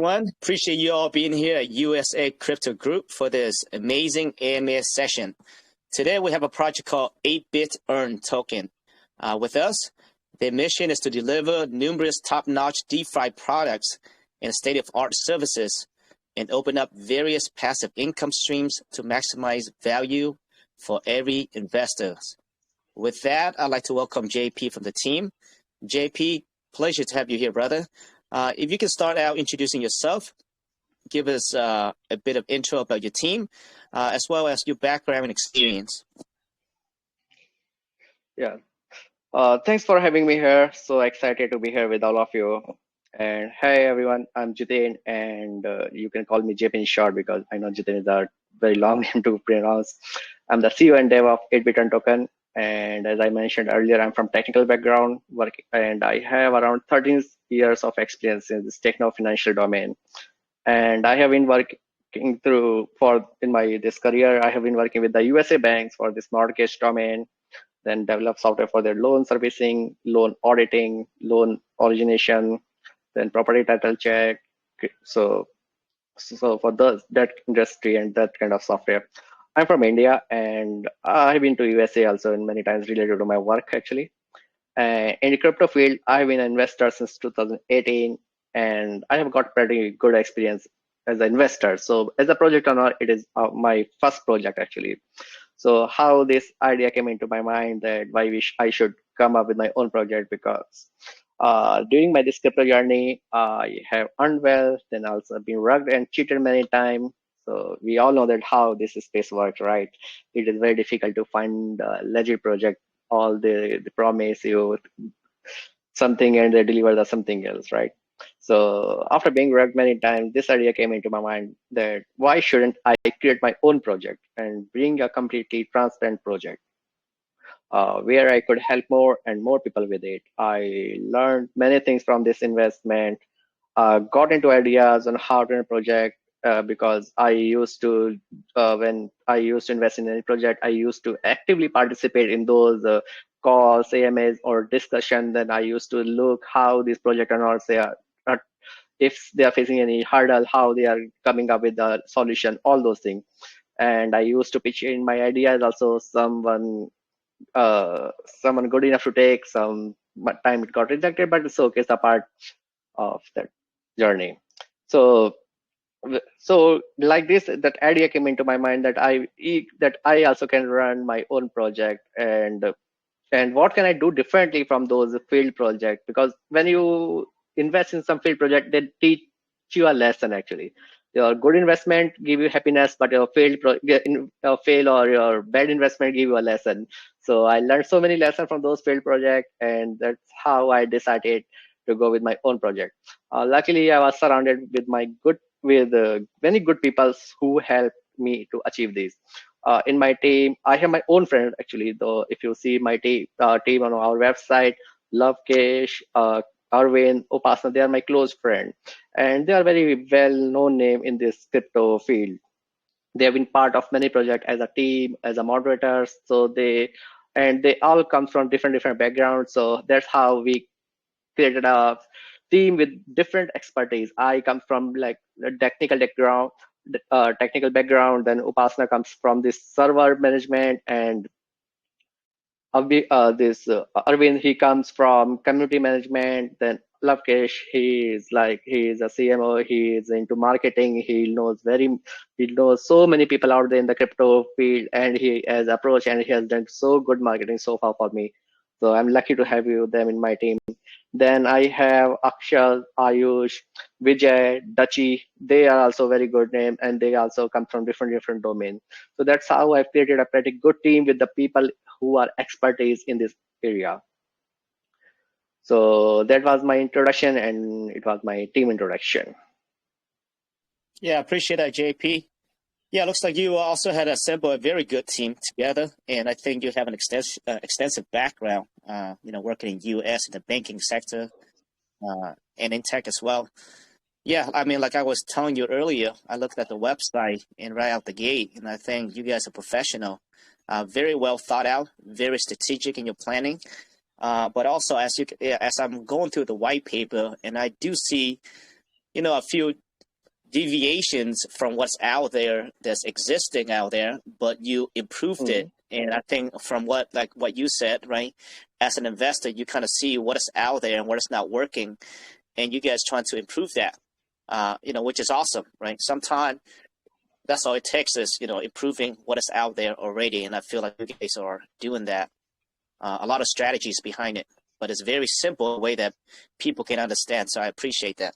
everyone. Appreciate you all being here at USA Crypto Group for this amazing AMA session. Today, we have a project called 8-Bit Earn Token. With us, their mission is to deliver numerous top-notch DeFi products and state-of-art services and open up various passive income streams to maximize value for every investor. With that, I'd like to welcome JP from the team. JP, pleasure to have you here, brother. If you can start out introducing yourself, give us a bit of intro about your team, as well as your background and experience. Yeah. Thanks for having me here. So excited to be here with all of you. And hey, everyone, I'm Jitin, and you can call me JP in short because I know Jitin is a very long name to pronounce. I'm the CEO and dev of 8-Bit Earn Token. And as I mentioned earlier, I'm from technical background, and I have around 13 years of experience in this techno-financial domain. And I have been working this career, I have been working with the USA banks for this mortgage domain, then develop software for their loan servicing, loan auditing, loan origination, then property title check. So for that industry and that kind of software. I'm from India, and I've been to USA also and many times related to my work actually. In the crypto field, I've been an investor since 2018, and I have got pretty good experience as an investor. So as a project owner, it is my first project actually. So how this idea came into my mind that I should come up with my own project, because during my crypto journey, I have earned well, then also been rugged and cheated many times. So we all know that how this space works, right? It is very difficult to find a legit project. All they promise you something and they deliver the something else, right? So after being rugged many times, this idea came into my mind that why shouldn't I create my own project and bring a completely transparent project where I could help more and more people with it. I learned many things from this investment, got into ideas on how to run a project, because I used to, when I used to invest in any project, I used to actively participate in those calls, AMAs, or discussion. Then I used to look how these project owners, if they are facing any hurdle, how they are coming up with a solution, all those things. And I used to pitch in my ideas also. Someone good enough to take some time, it got rejected, but it's okay, it's a part of that journey. So like this, that idea came into my mind that I also can run my own project, and what can I do differently from those field projects? Because when you invest in some field project, they teach you a lesson actually. Your good investment give you happiness, but your fail or your bad investment give you a lesson. So I learned so many lessons from those field projects, and that's how I decided to go with my own project. Luckily, I was surrounded with many good people who helped me to achieve this. In my team, I have my own friend actually. Though if you see my team on our website, Lovekesh, Arvind, Upasana, they are my close friend, and they are very well-known name in this crypto field. They have been part of many projects as a team, as a moderators. So they all come from different backgrounds. So that's how we created a team with different expertise. I come from like a technical background. Then Upasana comes from this server management, and Arvind, he comes from community management. Then Lavkesh, he is a CMO. He is into marketing. He knows so many people out there in the crypto field, and he has approached and he has done so good marketing so far for me. So I'm lucky to have them in my team. Then I have Akshal, Ayush, Vijay, Dachi. They are also very good name, and they also come from different domains. So that's how I've created a pretty good team with the people who are expertise in this area. So that was my introduction, and it was my team introduction. Yeah, I appreciate that, JP. Yeah, it looks like you also had assembled a very good team together, and I think you have an extensive background, working in U.S. in the banking sector and in tech as well. Yeah, I mean, like I was telling you earlier, I looked at the website and right out the gate, and I think you guys are professional, very well thought out, very strategic in your planning. But also, as I'm going through the white paper, and I do see, a few deviations from what's out there that's existing out there, but you improved it. And I think from what you said, right, as an investor, you kind of see what is out there and what is not working, and you guys trying to improve that, which is awesome, right? Sometimes that's all it takes is, improving what is out there already. And I feel like you guys are doing that. A lot of strategies behind it, but it's very simple way that people can understand. So I appreciate that.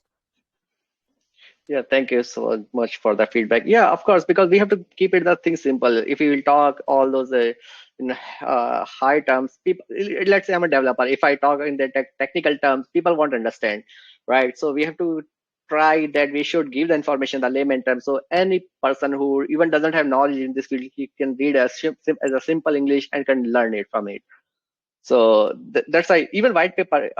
Yeah, thank you so much for the feedback. Yeah, of course, because we have to keep it the thing simple. If we will talk all those in high terms, people, let's say I'm a developer. If I talk in the technical terms, people won't understand, right? So we have to try that we should give the information the layman terms. So any person who even doesn't have knowledge in this field, he can read as a simple English and can learn it from it. So that's why even white paper,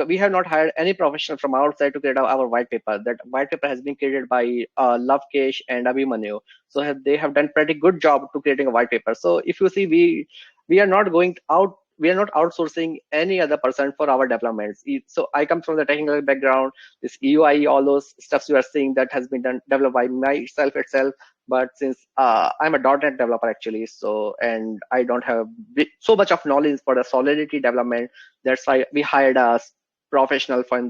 we have not hired any professional from outside to create our white paper. That white paper has been created by Lovekesh and Abhimanyu. So they have done pretty good job to creating a white paper. So if you see, we are not going out, we are not outsourcing any other person for our developments. So I come from the technical background. This EUI, all those stuffs you are seeing that has been developed by myself itself. But since I'm a .NET developer actually, so and I don't have so much of knowledge for the Solidity development, that's why we hired a professional for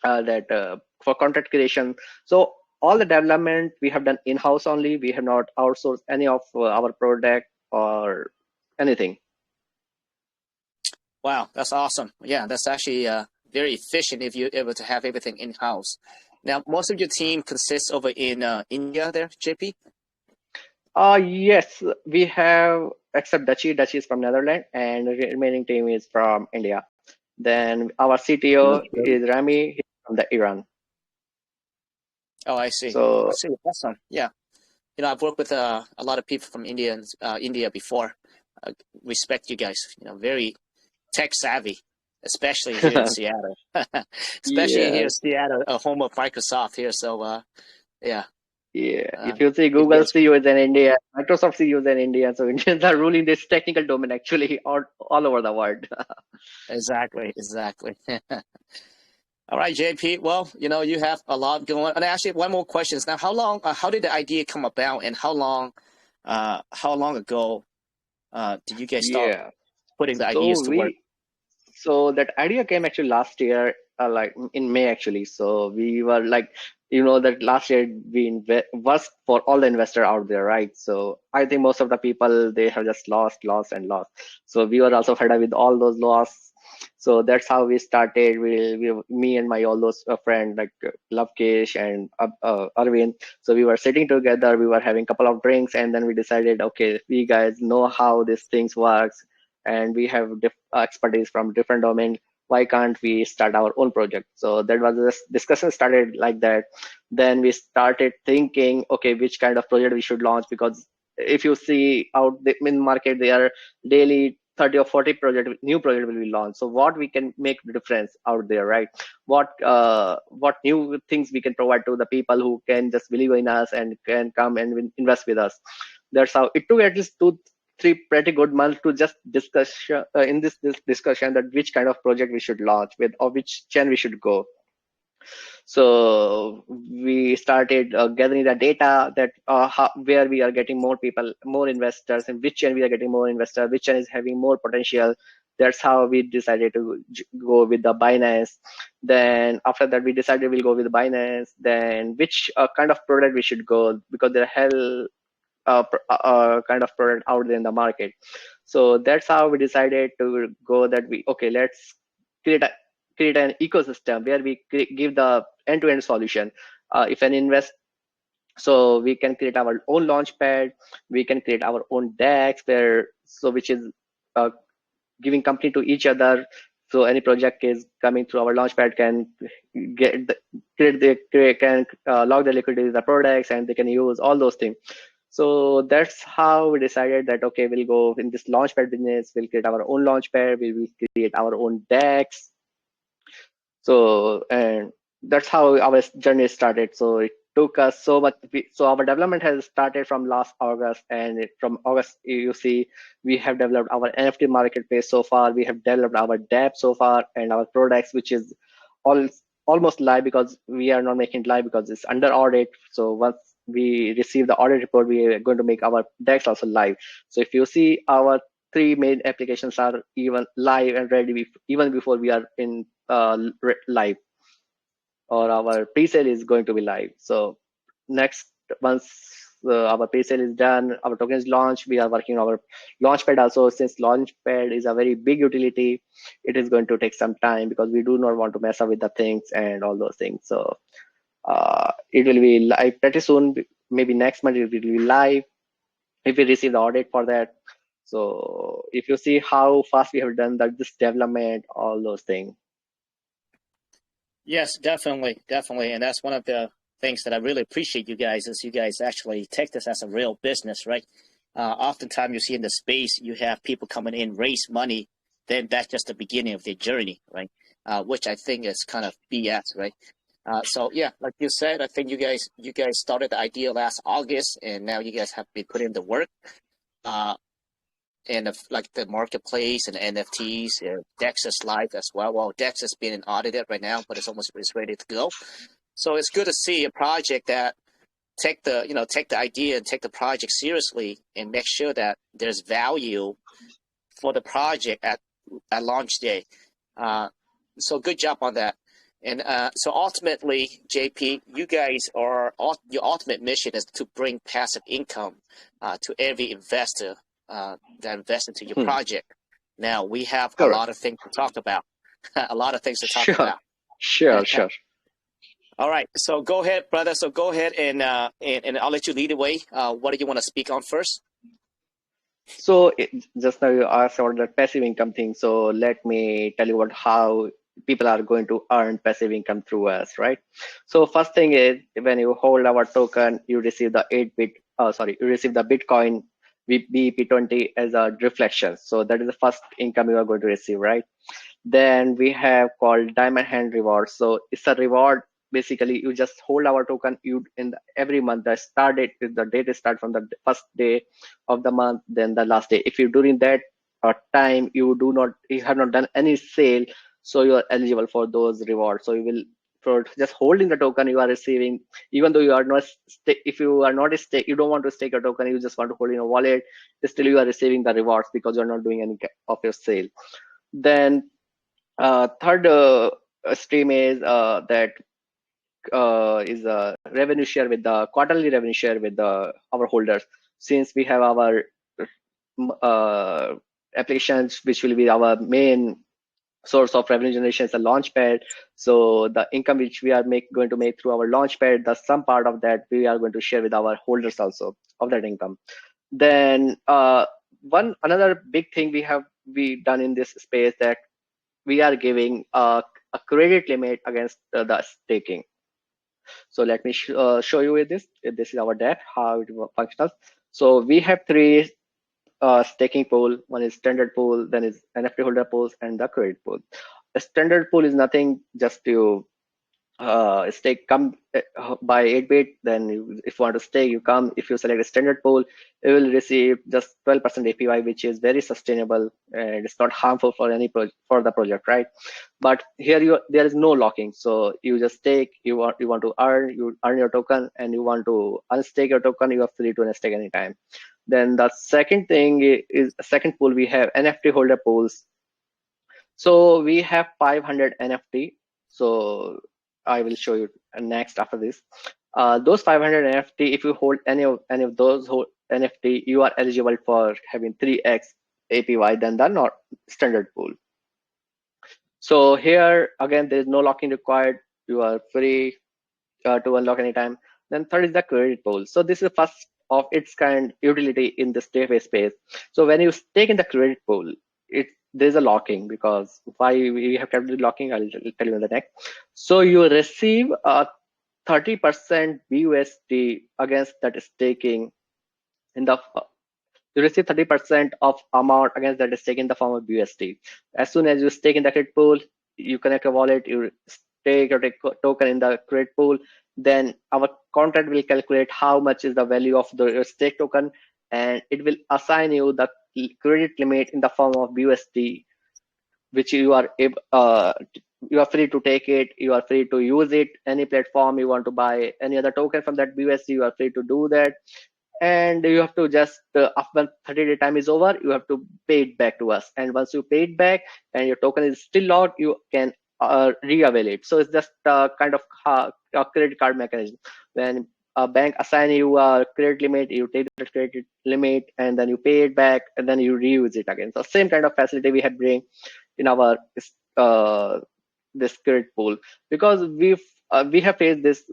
for content creation. So all the development we have done in-house only. We have not outsourced any of our product or anything. Wow, that's awesome. Yeah, that's actually very efficient if you're able to have everything in-house. Now, most of your team consists over in India there, JP? Yes, we have, except Dachi. Dachi is from Netherlands, and the remaining team is from India. Then our CTO is Rami, he's from the Iran. Oh, I see. So, I see. Awesome. Yeah. I've worked with a lot of people from India before. Respect you guys. Very tech savvy, especially here in Seattle. Especially here in Seattle, a home of Microsoft here. So, yeah. Yeah, if you see Google CEO is in India, Microsoft CEO is in India, so Indians are ruling this technical domain actually all over the world. Exactly. All right, JP. Well, you have a lot going on. And actually, one more question is now: how did the idea come about, and how long ago did you guys start putting the ideas to work? So that idea came actually last year, like in May actually. So we were like, that last year was for all the investor out there, right? So I think most of the people, they have just lost. So we were also fed up with all those loss. So that's how we started. Me and my all those friends like Lovekesh and Arvind. So we were sitting together, we were having a couple of drinks, and then we decided, okay, we guys know how these things works, and we have expertise from different domains. Why can't we start our own project? So that was this discussion started like that. Then we started thinking, okay, which kind of project we should launch, because if you see out in market, there are daily 30 or 40 new project will be launched. So what we can make the difference out there, right? What new things we can provide to the people who can just believe in us and can come and invest with us. That's how it took at least 2-3 pretty good months to just discuss in this discussion that which kind of project we should launch with or which chain we should go. So we started gathering the data that where we are getting more people, more investors, and which chain we are getting more investors, which chain is having more potential. That's how we decided to go with the Binance. Then after that, we decided we'll go with Binance. Then which kind of product we should go, because there are kind of product out there in the market. So that's how we decided to go that let's create an ecosystem where we give the end-to-end solution. If an invest, so we can create our own launchpad, we can create our own DEX which is giving company to each other. So any project is coming through our launchpad can log the liquidity of the ProDEX, and they can use all those things. So that's how we decided that, okay, we'll go in this launchpad business, we'll create our own launchpad, we will create our own DEX. So, and that's how our journey started. So it took us so much. So our development has started from last August, and from August, you see, we have developed our NFT MarketPlace so far. We have developed our DApp so far, and our ProDEX, which is all almost live because we are not making it live because it's under audit. So once we receive the audit report, we are going to make our DEX also live. So if you see, our 3 main applications are even live and ready even before we are in live, or our pre-sale is going to be live. So next, once our pre-sale is done, our token is launched, we are working on our launchpad also. Since launchpad is a very big utility, it is going to take some time because we do not want to mess up with the things and all those things. So it will be live pretty soon. Maybe next month it will be live if we receive the audit for that. So if you see how fast we have done this development, all those things. Yes, definitely, definitely, and that's one of the things that I really appreciate you guys is you guys actually take this as a real business, right? Oftentimes you see in the space you have people coming in, raise money, then that's just the beginning of their journey, right? Which I think is kind of BS, right? So yeah, like you said, I think you guys started the idea last August, and now you guys have been putting the work. And like the marketplace and NFTs, DEX is live as well. Well, DEX is being audited right now, but it's ready to go. So it's good to see a project that take the idea and take the project seriously and make sure that there's value for the project at launch day. So good job on that. And so ultimately, JP, you guys your ultimate mission is to bring passive income to every investor that invest into your project. Now we have a lot of things to talk about. A lot of things to talk about. Sure. All right, so go ahead, brother. So go ahead and I'll let you lead the way. What do you want to speak on first? So just now you asked about the passive income thing. So let me tell you about how people are going to earn passive income through us, right? So first thing is, when you hold our token, you receive the you receive the Bitcoin BEP20 as a reflection. So that is the first income you are going to receive, right? Then we have called diamond hand reward. So it's a reward. Basically, you just hold our token. Every month, the date start from the first day of the month, then the last day. If you during that time you have not done any sale, so you are eligible for those rewards. So you will, for just holding the token, you are receiving, even though you are not if you are not you don't want to stake a token, you just want to hold in a wallet, still you are receiving the rewards because you are not doing any of your sale. Then third stream is that is a revenue share with the quarterly revenue share with our holders. Since we have our applications, which will be our main source of revenue generation, is a launchpad. So the income which we are going to make through our launchpad, some part of that we are going to share with our holders also of that income. Then another big thing we done in this space, that we are giving a credit limit against the staking. So let me show you with this. This is our DApp, how it functions. So we have 3 staking pool. One is standard pool, then is NFT holder pools, and the credit pool. A standard pool is nothing, just to stake, come by 8-bit. Then if you want to stake, you come. If you select a standard pool, you will receive just 12% APY, which is very sustainable and it's not harmful for for the project, right? But here there is no locking. So you just stake. You want to earn your token, and you want to unstake your token, you are free to unstake anytime. Then the second thing is second pool, we have NFT holder pools. So we have 500 NFT. So I will show you next after this. Those 500 NFT, if you hold any of those NFT, you are eligible for having 3x APY than the not standard pool. So here again, there is no locking required. You are free to unlock anytime. Then third is the credit pool. So this is the first of its kind utility in this DeFi space. So when you stake in the credit pool, there's a locking, because why we have kept the locking, I'll tell you in the next. So you receive a 30% BUSD against that staking in the you receive 30% of amount against that stake in the form of BUSD. As soon as you stake in the credit pool, you connect a wallet, you stake your token in the credit pool, then our contract will calculate how much is the value of your stake token, and it will assign you the credit limit in the form of BUSD, which you are you are free to take it, you are free to use it. Any platform you want to buy any other token from that BUSD, you are free to do that. And you have to just after 30-day time is over, you have to pay it back to us. And once you pay it back and your token is still locked, you can re-avail it. So it's just kind of a credit card mechanism. When a bank assign you a credit limit, you take the credit limit and then you pay it back and then you reuse it again. So same kind of facility we had bring in our this credit pool, because we have faced this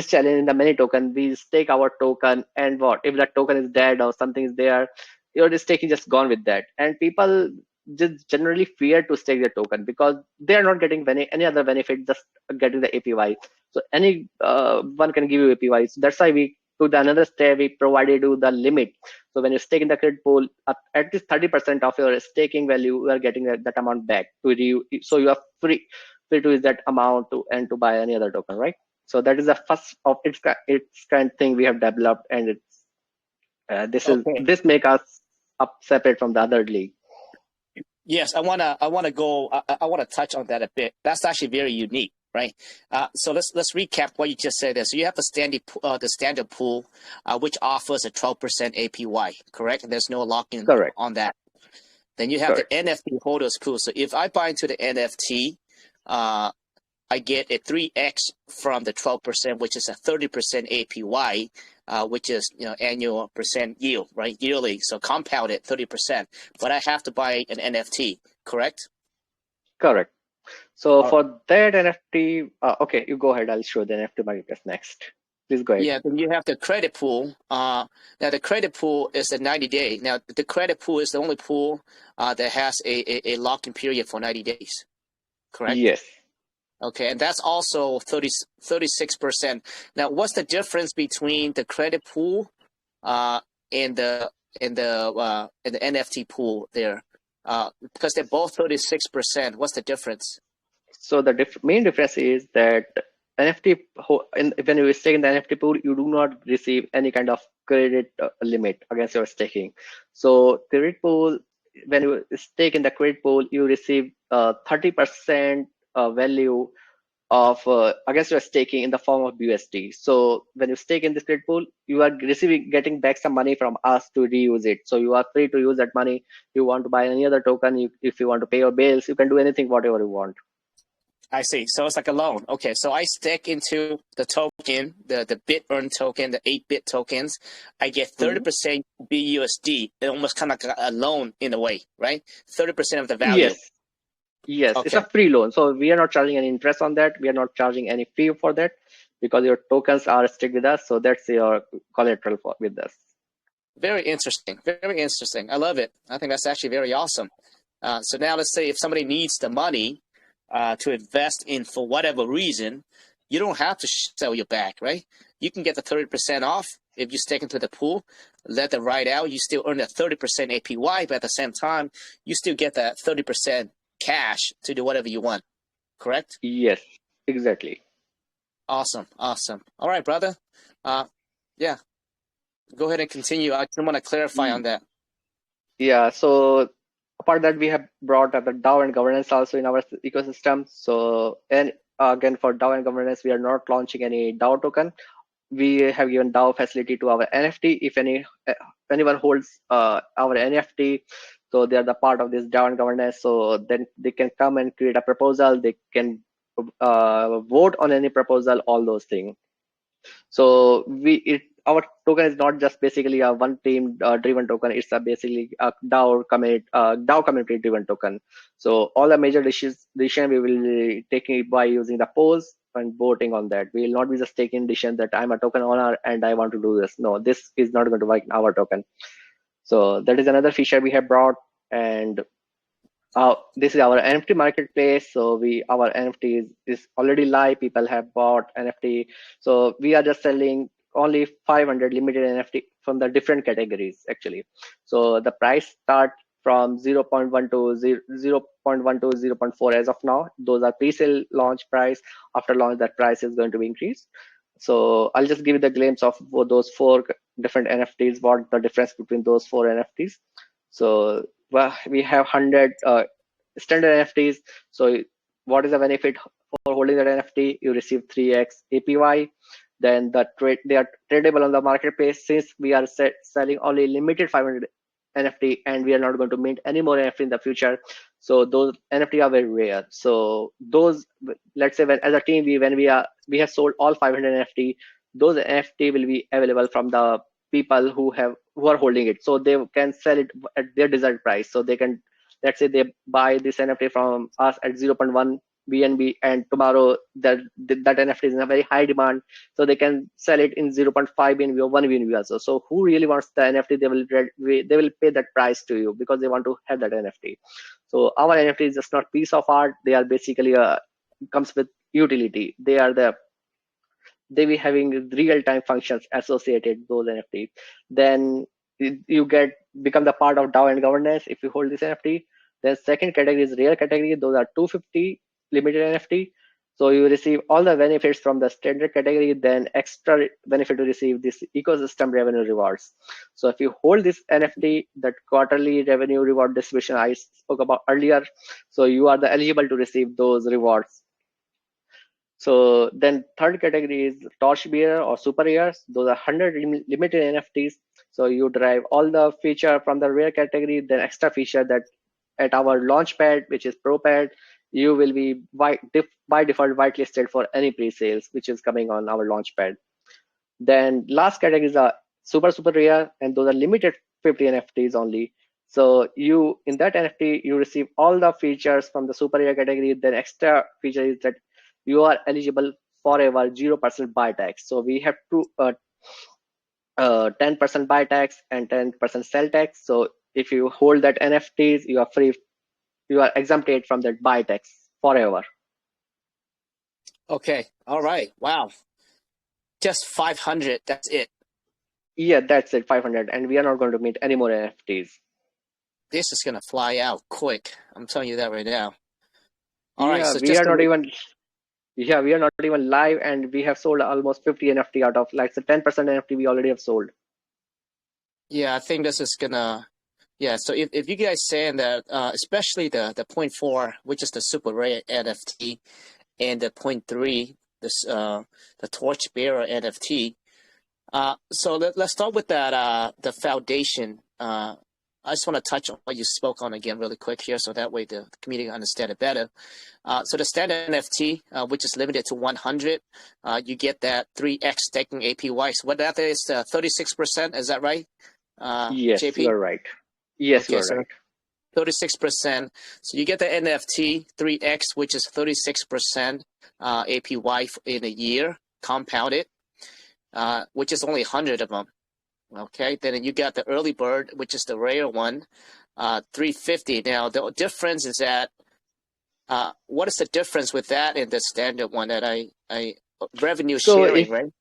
challenge in the many token. We stake our token, and what if that token is dead or something is there, your staking just gone with that. And people just generally fear to stake their token because they are not getting any other benefit, just getting the APY. So any one can give you APY. So that's why we took the another step. We provided you the limit. So when you stake in the credit pool, at least 30% of your staking value, you are getting that amount back so you are free to use that amount to buy any other token, right? So that is the first of its kind thing we have developed, and this make us up separate from the other league. Yes, I wanna touch on that a bit. That's actually very unique, right? So let's recap what you just said there. So you have the standard pool, which offers a 12% APY, correct? There's no lock-in on that. Then you have the NFT holders pool. So if I buy into the NFT, I get a 3x from the 12%, which is a 30% APY, which is annual percent yield, right? Yearly, so compounded 30%. But I have to buy an NFT, correct? Correct. So for that NFT, okay, you go ahead. I'll show the NFT marketplace next. Please go ahead. Yeah, then you have the credit pool. Now the credit pool is a 90-day. Now the credit pool is the only pool that has a lock-in period for 90 days, correct? Yes. Okay, and that's also 36%. Now, what's the difference between the credit pool and the NFT pool there? Because they're both 36%. What's the difference? So the main difference is that NFT when you stake in the NFT pool, you do not receive any kind of credit limit against your staking. So credit pool, when you stake in the credit pool, you receive 30% value of against your staking in the form of BUSD. So when you stake in this credit pool, you are getting back some money from us to reuse it. So you are free to use that money. You want to buy any other token, if you want to pay your bills, you can do anything, whatever you want. I see. So it's like a loan. Okay, so I stake into the token, the BitEarn token, the 8-bit tokens. I get 30% BUSD. It almost kind of like a loan in a way, right? 30% of the value. Yes, okay. It's a free loan. So we are not charging any interest on that. We are not charging any fee for that because your tokens are staked with us. So that's your collateral with us. Very interesting. Very interesting. I love it. I think that's actually very awesome. So now let's say if somebody needs the money to invest in for whatever reason, you don't have to sell your bag, right? You can get the 30% off if you stake into the pool, let it ride out. You still earn a 30% APY, but at the same time, you still get that 30% cash to do whatever you want, correct? Yes, exactly. Awesome. All right, brother. Yeah, go ahead and continue. I just want to clarify on that. Yeah, so apart that we have brought up the DAO and governance also in our ecosystem. So, and again, for DAO and governance, we are not launching any DAO token. We have given DAO facility to our NFT. If anyone holds our NFT, so they are the part of this DAO and governance. So then they can come and create a proposal. They can vote on any proposal, all those things. So our token is not just basically a one team driven token. It's basically a DAO community driven token. So all the major decision we will be taking by using the polls and voting on that. We will not be just taking decision that I'm a token owner and I want to do this. No, this is not going to work in our token. So that is another feature we have brought. And this is our NFT marketplace. So our NFT is already live. People have bought NFT. So we are just selling only 500 limited NFT from the different categories actually. So the price start from 0.1 to 0.1 to 0.4 as of now. Those are pre-sale launch price. After launch, that price is going to be increased. So I'll just give you the glimpse of those 4 different NFTs, what the difference between those 4 NFTs. So we have 100 standard NFTs. So what is the benefit for holding that NFT? You receive 3x APY. Then they are tradable on the marketplace. Since we are selling only limited 500 NFT and we are not going to mint any more NFT in the future, so those NFT are very rare. So those, let's say, as a team, we have sold all 500 NFT. Those NFT will be available from the people who are holding it, so they can sell it at their desired price. So they can, let's say, they buy this NFT from us at 0.1 BNB, and tomorrow that NFT is in a very high demand, so they can sell it in 0.5 BNB or 1 BNB also. So who really wants the NFT, they will pay that price to you because they want to have that NFT. So our NFT is just not piece of art. They are basically comes with utility. They be having real-time functions associated those NFT. Then you become the part of DAO and governance if you hold this NFT. Then second category is rare category. Those are 250 limited NFT. So you receive all the benefits from the standard category, then extra benefit to receive this ecosystem revenue rewards. So if you hold this NFT, that quarterly revenue reward distribution I spoke about earlier, so you are eligible to receive those rewards. So then third category is torchbearer or super rares. Those are 100 limited NFTs. So you derive all the feature from the rare category, then extra feature that at our launchpad, which is ProPAD, you will be by default whitelisted for any pre-sales which is coming on our launchpad. Then last category is a super rare, and those are limited 50 NFTs only. So you, in that NFT, you receive all the features from the super rare category. Then extra feature is that you are eligible forever 0% buy tax. So we have 10% buy tax and 10% sell tax. So if you hold that NFTs, you are exempted from that buy tax forever. Okay. All right. Wow. Just 500. That's it. Yeah, that's it. 500, and we are not going to mint any more NFTs. This is gonna fly out quick. I'm telling you that right now. All right. So we are not even. Yeah, we are not even live, and we have sold almost 50 NFT out of, like, the 10% NFT we already have sold. Yeah, I think this is gonna. Yeah, so if you guys saying that, especially the 0.4, which is the super rare NFT, and the 0.3, the torchbearer NFT. So let's start with that the foundation. I just want to touch on what you spoke on again really quick here, so that way the community understand it better. So the standard NFT, which is limited to 100, you get that 3x staking APY. So what that is, 36%, is that right? Yes, JP? you're right. Yes, okay, you're so right. 36%. So you get the NFT 3x, which is 36% APY in a year, compounded, which is only 100 of them. Okay, then you got the early bird, which is the rare one, 350. Now the difference is that, what is the difference with that and the standard one that I revenue sharing, right?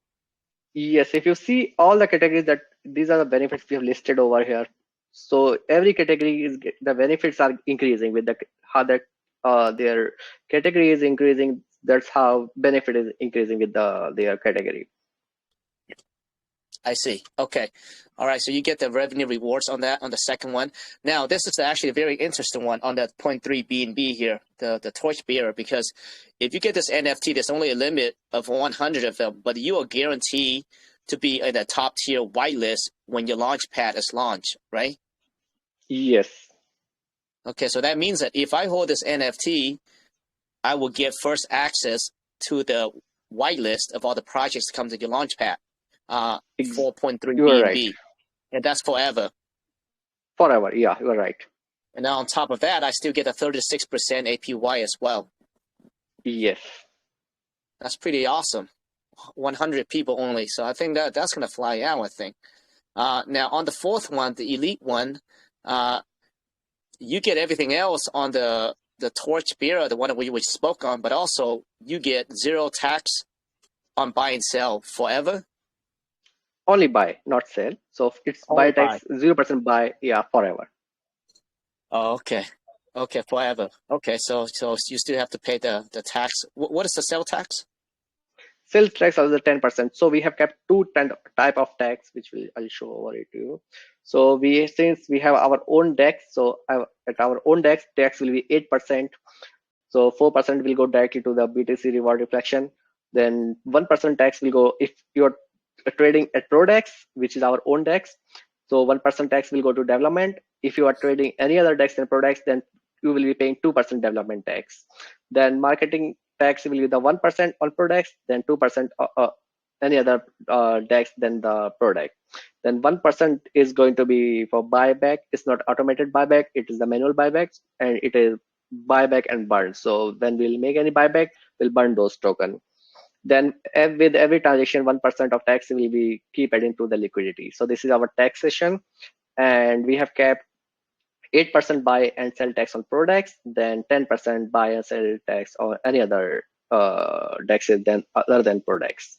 Yes, if you see all the categories, that these are the benefits we have listed over here. So every category is, the benefits are increasing with how their category is increasing. That's how benefit is increasing with their category. I see. Okay. All right. So you get the revenue rewards on that, on the second one. Now, this is actually a very interesting one on that 0.3 BNB here, the torchbearer, because if you get this NFT, there's only a limit of 100 of them, but you are guaranteed to be in a top tier whitelist when your launchpad is launched, right? Yes. Okay. So that means that if I hold this NFT, I will get first access to the whitelist of all the projects that come to your launchpad. 4.3 BNB, right. And that's forever. Forever, yeah, you're right. And now on top of that, I still get a 36% APY as well. Yes. That's pretty awesome. 100 people only. So I think that's going to fly out, I think. Now on the fourth one, the elite one, you get everything else on the torchbearer, the one that we spoke on, but also you get zero tax on buy and sell forever. Only buy, not sell. So it's buy tax, 0% buy, yeah, forever. Oh, okay. Okay, forever. Okay, so you still have to pay the tax. What is the sell tax? Sales tax is the 10%. So we have kept two type of tax, which I'll show over it to you. So since we have our own DEX, so at our own DEX, tax will be 8%. So 4% will go directly to the BTC reward reflection. Then 1% tax will go if you're trading at ProDEX, which is our own DEX. So 1% tax will go to development. If you are trading any other DEX than ProDEX, then you will be paying 2% development tax. Then marketing tax will be the 1% on ProDEX, then 2% any other DEX than the ProDEX. Then 1% is going to be for buyback. It's not automated buyback, it is the manual buybacks, and it is buyback and burn. So when we'll make any buyback, we'll burn those tokens. Then with every transaction, 1% of tax will be keep adding to the liquidity. So this is our taxation, and we have kept 8% buy and sell tax on products, then 10% buy and sell tax on any other DEXs than other than products.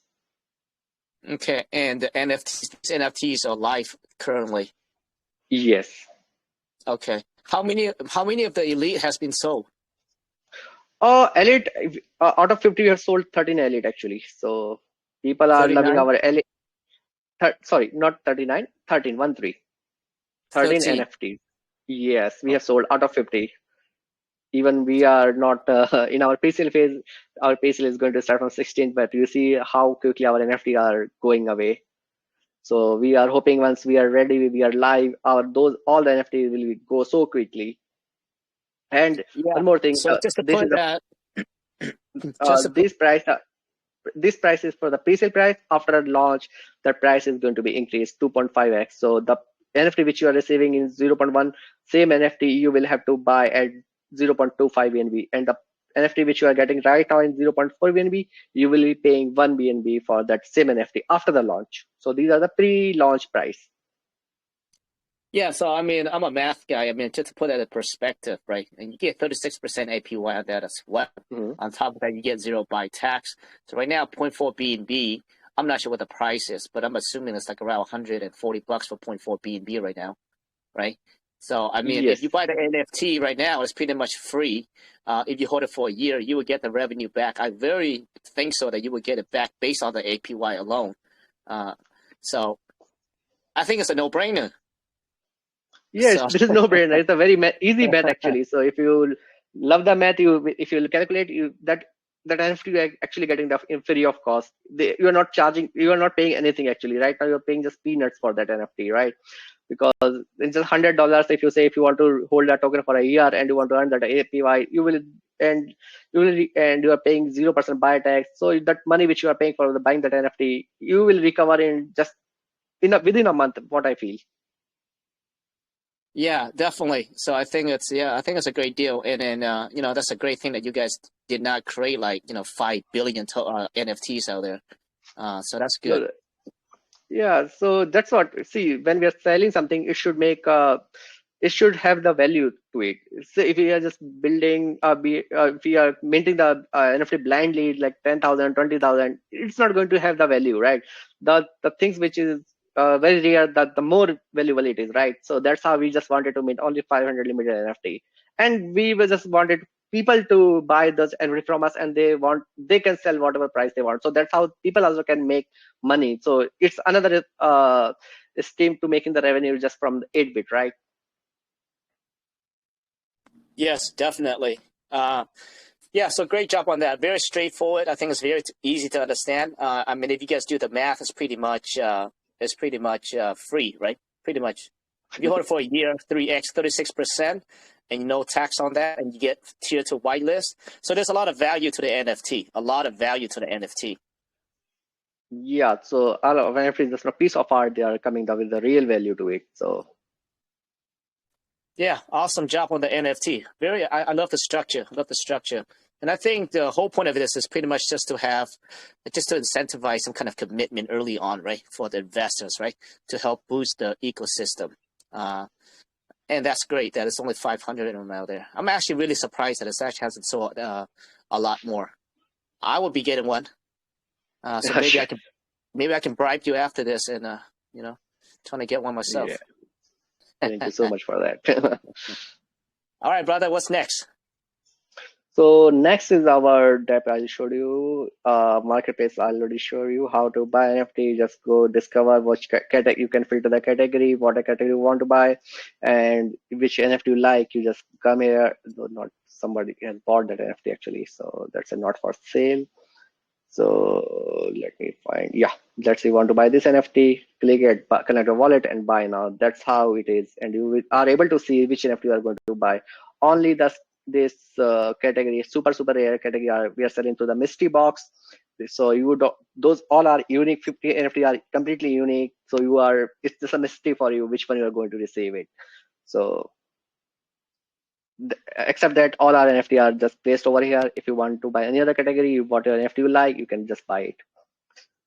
Okay, and the NFTs are live currently. Yes. Okay, how many of the elite has been sold? Elite, out of 50, we have sold 13 elite actually. So people are 39? loving our elite. Sorry, not 39, 13, 13. 13 NFTs. Yes, we have sold out of 50. Even we are not in our pre-sale phase. Our pre-sale is going to start from 16th, but you see how quickly our NFT are going away. So we are hoping once we are ready, we are live, all the NFTs will go so quickly. And one more thing, so just to this put is that, this price is for the pre-sale price. After launch, the price is going to be increased 2.5x. So the NFT which you are receiving in 0.1, same NFT you will have to buy at 0.25 BNB, and the NFT which you are getting right now in 0.4 BNB, you will be paying 1 BNB for that same NFT after the launch. So these are the pre-launch price. Yeah, so I mean, I'm a math guy. I mean, just to put that in perspective, right? And you get 36% APY on that as well. On top of that, you get zero buy tax. So right now, 0.4 BNB, I'm not sure what the price is, but I'm assuming it's like around 140 bucks for 0.4 BNB right now, right? So I mean, if you buy the NFT right now, it's pretty much free. If you hold it for a year, you will get the revenue back. I very think so that you would get it back based on the APY alone. So I think it's a no-brainer. Yes, this is no-brainer. It's a very easy math actually. So if you love the math, if you calculate that NFT you are actually getting the free of cost. You are not charging, you are not paying anything actually. Right now you're paying just peanuts for that NFT, right? Because it's just $100. If you say if you want to hold that token for a year and you want to earn that APY, you are paying 0% buy tax. So that money which you are paying for buying that NFT, you will recover in just within a month. What I feel. Yeah, definitely. So I think it's a great deal, and then that's a great thing that you guys did not create 5 billion NFTs out there. So that's good. Yeah, so that's what. See, when we are selling something, it should it should have the value to it. So if we are just building, if we are minting the NFT blindly, like 10,000, 20,000, it's not going to have the value, right? The things which is very rare, that the more valuable it is, right? So that's how we just wanted to mint only 500 limited NFT, and we just wanted people to buy those NFT from us, and they can sell whatever price they want. So that's how people also can make money. So it's another scheme to making the revenue just from the 8-bit, right? Yes, definitely. Yeah, so great job on that. Very straightforward. I think it's very easy to understand. I mean, if you guys do the math, it's pretty much free, right? Pretty much. If you hold it for a year, 3x, 36%, and no tax on that, and you get tier 2 whitelist. So there's a lot of value to the NFT. A lot of value to the NFT. Yeah, so all of NFT is just a piece of art. They are coming down with the real value to it. So yeah, awesome job on the NFT. I love the structure. I love the structure. And I think the whole point of this is pretty much just to incentivize some kind of commitment early on, right, for the investors, right, to help boost the ecosystem. And that's great that it's only 500 of them out there. I'm actually really surprised that it actually hasn't sold a lot more. I will be getting one. So maybe I can bribe you after this and trying to get one myself. Yeah. Thank you so much for that. All right, brother, what's next? So next is our dep. I showed you marketplace. I already showed you how to buy NFT. Just go discover which category you can filter the category, what a category you want to buy, and which NFT you like. You just come here. No, not somebody has bought that NFT actually, so that's a not for sale. So let me find. Yeah, let's say you want to buy this NFT. Click it, connect a wallet, and buy now. That's how it is, and you are able to see which NFT you are going to buy. Only this category, super rare category, we are selling to the mystery box. So you don't, those all are unique. 50 NFT are completely unique. So it's just a mystery for you which one you are going to receive it. So except that all our NFT are just placed over here. If you want to buy any other category, whatever NFT you like, you can just buy it.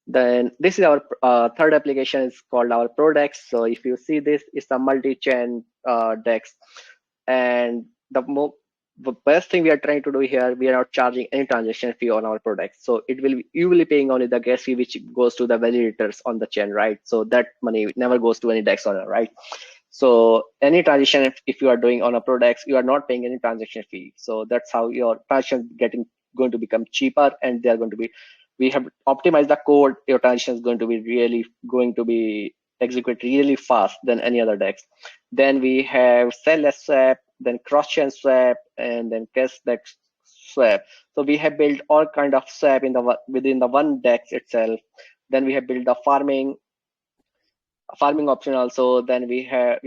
Then this is our third application. It's called our ProDEX. So if you see this, it's a multi-chain DEX. And the best thing we are trying to do here, we are not charging any transaction fee on our products. So you will be paying only the gas fee, which goes to the validators on the chain, right? So that money never goes to any DEX owner, right? So any transaction, if you are doing on a ProDEX, you are not paying any transaction fee. So that's how your transaction going to become cheaper, and they are going to be. We have optimized the code. Your transaction is going to be execute really fast than any other DEX. Then we have sell-less swap, then cross-chain swap, and then cashback swap. So we have built all kind of swap within the one DEX itself. Then we have built the farming option also. Then we are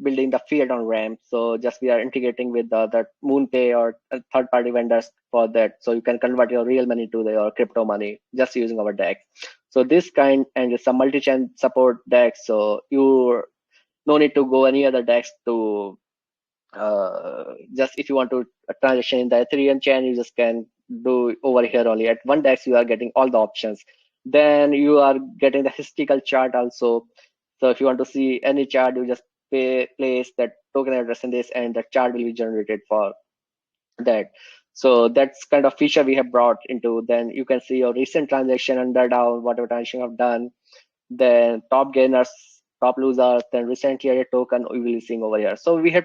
building the fiat on ramp. So just we are integrating with the MoonPay or third party vendors for that. So you can convert your real money to your crypto money just using our DEX. So this kind, and it's a multi-chain support DEX. So you no need to go any other DEX to just if you want to transaction in the Ethereum chain, you just can do over here only. At one DEX, you are getting all the options. Then you are getting the historical chart also. So if you want to see any chart, you just place that token address in this, and the chart will be generated for that. So that's kind of feature we have brought into. Then you can see your recent transaction under down, whatever transaction you have done. Then top gainers, top losers, then recently added token we will be seeing over here. So we have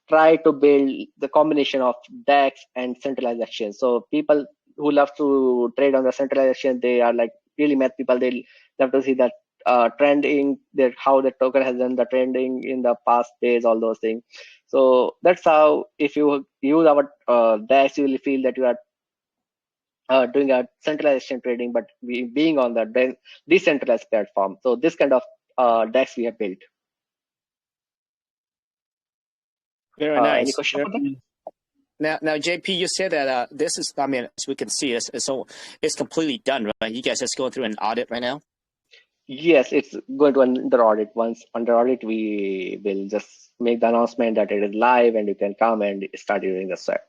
try to build the combination of DEX and centralized exchange. So people who love to trade on the centralized exchange, they are like really mad people. They love to see that trending, how the token has done the trending in the past days, all those things. So that's how if you use our DEX, you will feel that you are doing a centralized exchange trading, but being on the decentralized platform. So this kind of DEX we have built. Very nice. Any question for that? Now, JP, you said that this is, I mean, as we can see, it's completely done, right? You guys just going through an audit right now? Yes, it's going to under audit. Once under audit, we will just make the announcement that it is live and you can come and start using the site.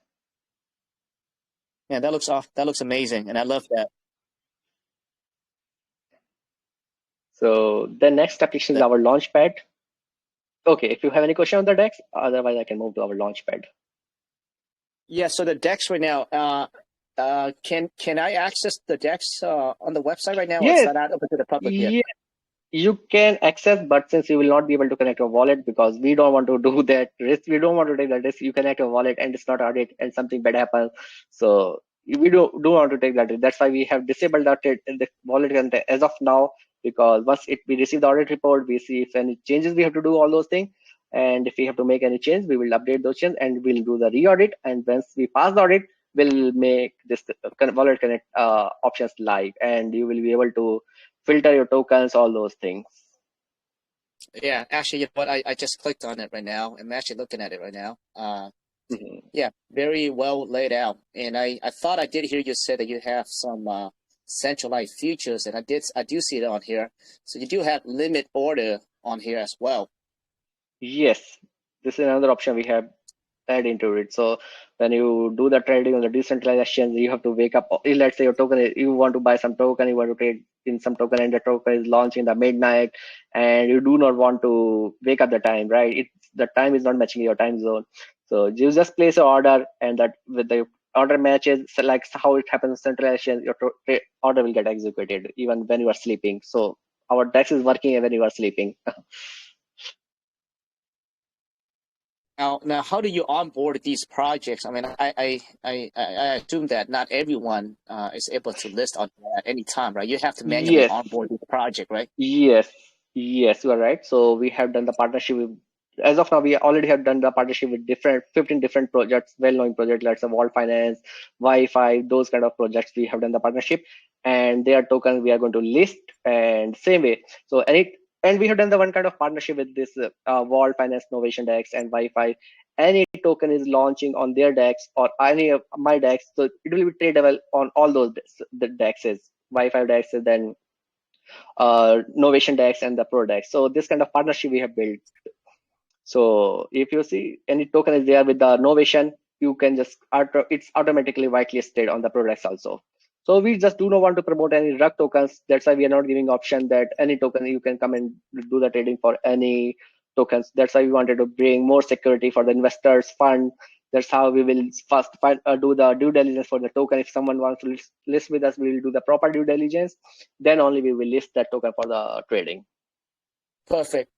Yeah, that looks amazing, and I love that. So the next application is our launchpad. Okay, if you have any question on the DEX, otherwise I can move to our launchpad. Yeah, so the DEX right now, can I access the DEX on the website right now? Yes. Or is that not open to the public yet? You can access, but since you will not be able to connect your wallet, because we don't want to do that risk, we don't want to take that risk. You connect your wallet and it's not audit and something bad happens. So we do want to take that risk. That's why we have disabled the wallet content as of now, because once we receive the audit report, we see if any changes we have to do all those things. And if we have to make any change, we will update those changes and we'll do the re-audit. And once we pass the audit, we'll make this wallet connect options live, and you will be able to filter your tokens, all those things. Yeah, actually, you know what? I just clicked on it right now. I'm actually looking at it right now. Yeah, very well laid out. And I thought I did hear you say that you have some centralized futures, and I do see it on here. So you do have limit order on here as well. Yes, this is another option we have add into it. So when you do the trading on the decentralized exchange, you have to wake up. Let's say your token, you want to buy some token, you want to trade in some token, and the token is launched in the midnight, and you do not want to wake up the time, right? The time is not matching your time zone. So you just place an order, and that with the order matches, so like how it happens in centralized exchange, your order will get executed even when you are sleeping. So our DEX is working when you are sleeping. Now, how do you onboard these projects? I mean, I assume that not everyone is able to list on at any time, right? You have to manually Yes, onboard this project, right? yes, yes, you are right. So we have done the partnership with, as of now, we already have done the partnership with 15 different projects, well-known projects, like the Vault Finance, Wi-Fi, those kind of projects. We have done the partnership, and their tokens we are going to list, and same way. So and we have done the one kind of partnership with this Vault Finance Novation DEX and Wi-Fi. Any token is launching on their DEX or any of my DEX, so it will be tradable on all those the DEXs, Wi-Fi DEXs, then Novation DEX and the ProDEX. So this kind of partnership we have built. So if you see any token is there with the Novation, you can just it's automatically whitelisted on the ProDEX also. So we just do not want to promote any rug tokens. That's why we are not giving option that any token you can come and do the trading for any tokens. That's why we wanted to bring more security for the investors fund. That's how we will first do the due diligence for the token. If someone wants to list with us, we will do the proper due diligence. Then only we will list that token for the trading. Perfect.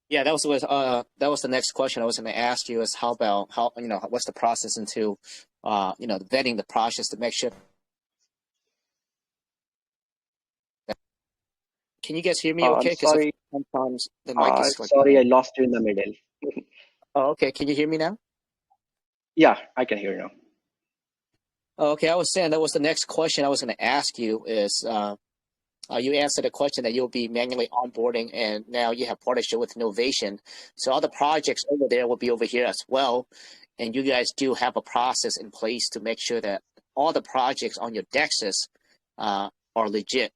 Yeah, that was the next question I was going to ask you, is how what's the process into vetting the process to make sure. Can you guys hear me okay? Sorry. Sometimes the mic is sorry, I lost you in the middle. Oh, okay. Can you hear me now? Yeah, I can hear you now. Okay, I was saying that was the next question I was going to ask you is you answered a question that you'll be manually onboarding, and now you have partnership with Novation. So all the projects over there will be over here as well. And you guys do have a process in place to make sure that all the projects on your DEXs are legit,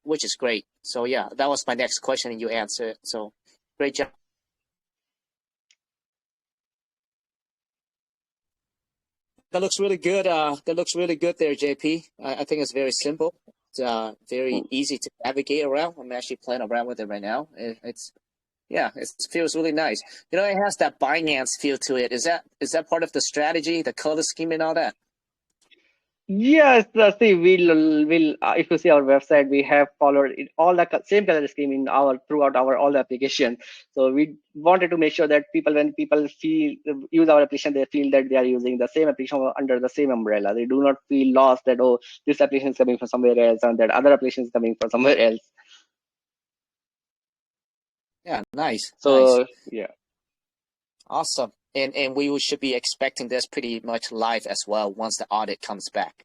which is great. So yeah, that was my next question and you answered. So great job. That looks really good. That looks really good there, JP. I think it's very simple. It's very easy to navigate around. I'm actually playing around with it right now. It feels really nice. You know, it has that Binance feel to it. Is that part of the strategy, the color scheme and all that? Yes, see, we'll if you see our website, we have followed all the same color scheme in throughout our all the application. So we wanted to make sure that when people use our application, they feel that they are using the same application under the same umbrella. They do not feel lost that, oh, this application is coming from somewhere else and that other application is coming from somewhere else. Yeah, nice. So nice. yeah. Awesome. And we should be expecting this pretty much live as well once the audit comes back.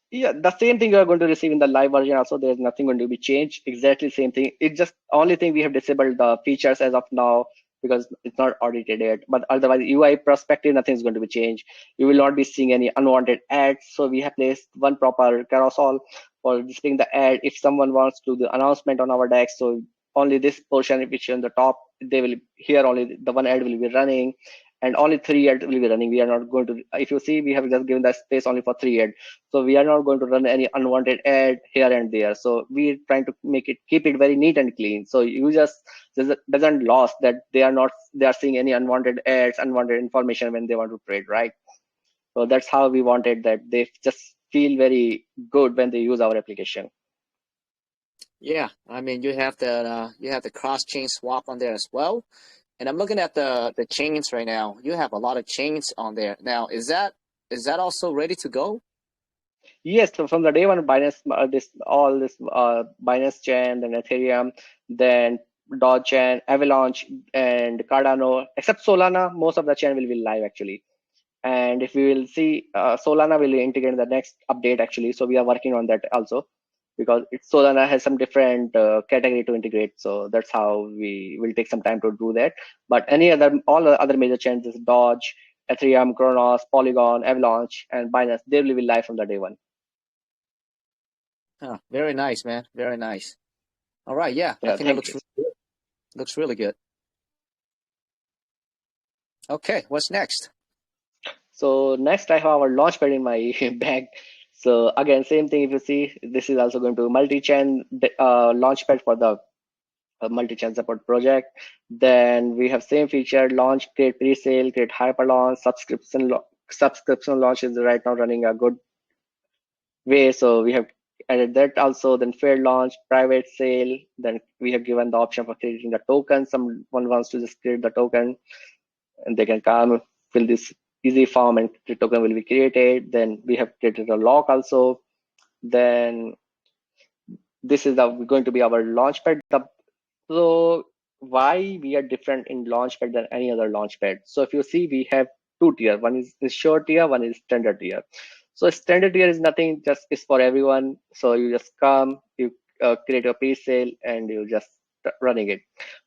Yeah, the same thing you are going to receive in the live version also. There's nothing going to be changed. Exactly same thing. It's just only thing we have disabled the features as of now because it's not audited yet. But otherwise, UI perspective, nothing is going to be changed. You will not be seeing any unwanted ads. So we have placed one proper carousel for displaying the ad. If someone wants to do the announcement on our DEX, so only this portion which is on the top, they will here only the one ad will be running. And only 3 ads will be running. We are not going to, if you see, we have just given the space only for 3 ads. So we are not going to run any unwanted ad here and there. So we're trying to keep it very neat and clean. So users doesn't lost that they are seeing any unwanted ads, unwanted information when they want to trade, right? So that's how we wanted that they just feel very good when they use our application. Yeah, I mean you have the cross-chain swap on there as well. And I'm looking at the chains right now. You have a lot of chains on there. Now, is that also ready to go? Yes, so from the day one, Binance, Binance chain, then Ethereum, then DAO chain, Avalanche, and Cardano. Except Solana, most of the chain will be live actually. And if we will see, Solana will integrate in the next update actually. So we are working on that also, because Solana has some different category to integrate. So that's how we will take some time to do that. But all the other major chains, Dodge, Ethereum, Kronos, Polygon, Avalanche, and Binance, they will be live from the day one. Huh, very nice, man. Very nice. All right, yeah, I think it looks really good. Looks really good. Okay, what's next? So next I have our launchpad in my bag. So again, same thing. If you see, this is also going to multi-chain launchpad for the multi-chain support project. Then we have same feature: launch, create pre-sale, create hyper launch, subscription launch is right now running a good way. So we have added that also. Then fair launch, private sale. Then we have given the option for creating the token. Someone wants to just create the token, and they can come fill this easy form, and the token will be created. Then we have created a lock also. Then this is going to be our launchpad. So why we are different in launchpad than any other launchpad? So if you see, we have two tier. One is short tier, one is standard tier. So standard tier is nothing, just is for everyone. So you just come, you create a pre-sale, and you just running it.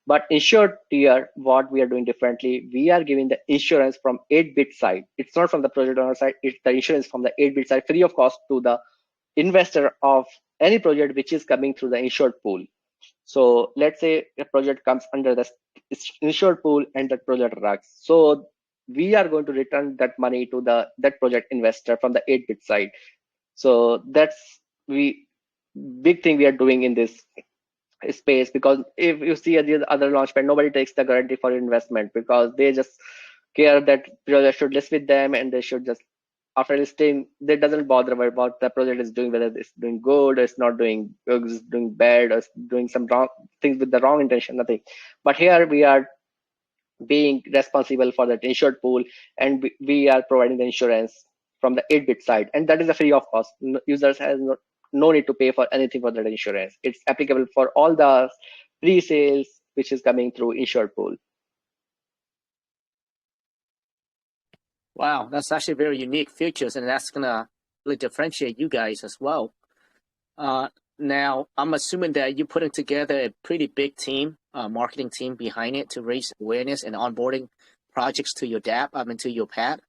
But in short tier, what we are doing differently, we are giving the insurance from 8-bit side. It's not from the project owner side, it's the insurance from the 8-bit side, free of cost to the investor of any project which is coming through the insured pool. So let's say a project comes under the insured pool and that project runs. So we are going to return that money to that project investor from the 8-bit side. So that's big thing we are doing in this space, because if you see the other launchpad, nobody takes the guarantee for investment, because they just care that project should list with them, and they should just, after listing, they doesn't bother about what the project is doing, whether it's doing good or it's not doing, or it's doing bad, or it's doing some wrong things with the wrong intention, nothing. But here we are being responsible for that insured pool, and we are providing the insurance from the 8-bit side, and that is a free of cost. Users has no need to pay for anything for that insurance. It's applicable for all the pre-sales which is coming through insured pool. Wow, that's actually very unique features, and that's gonna really differentiate you guys as well. Now, I'm assuming that you're putting together a pretty big team, marketing team behind it to raise awareness and onboarding projects to your DApp, to your PAD.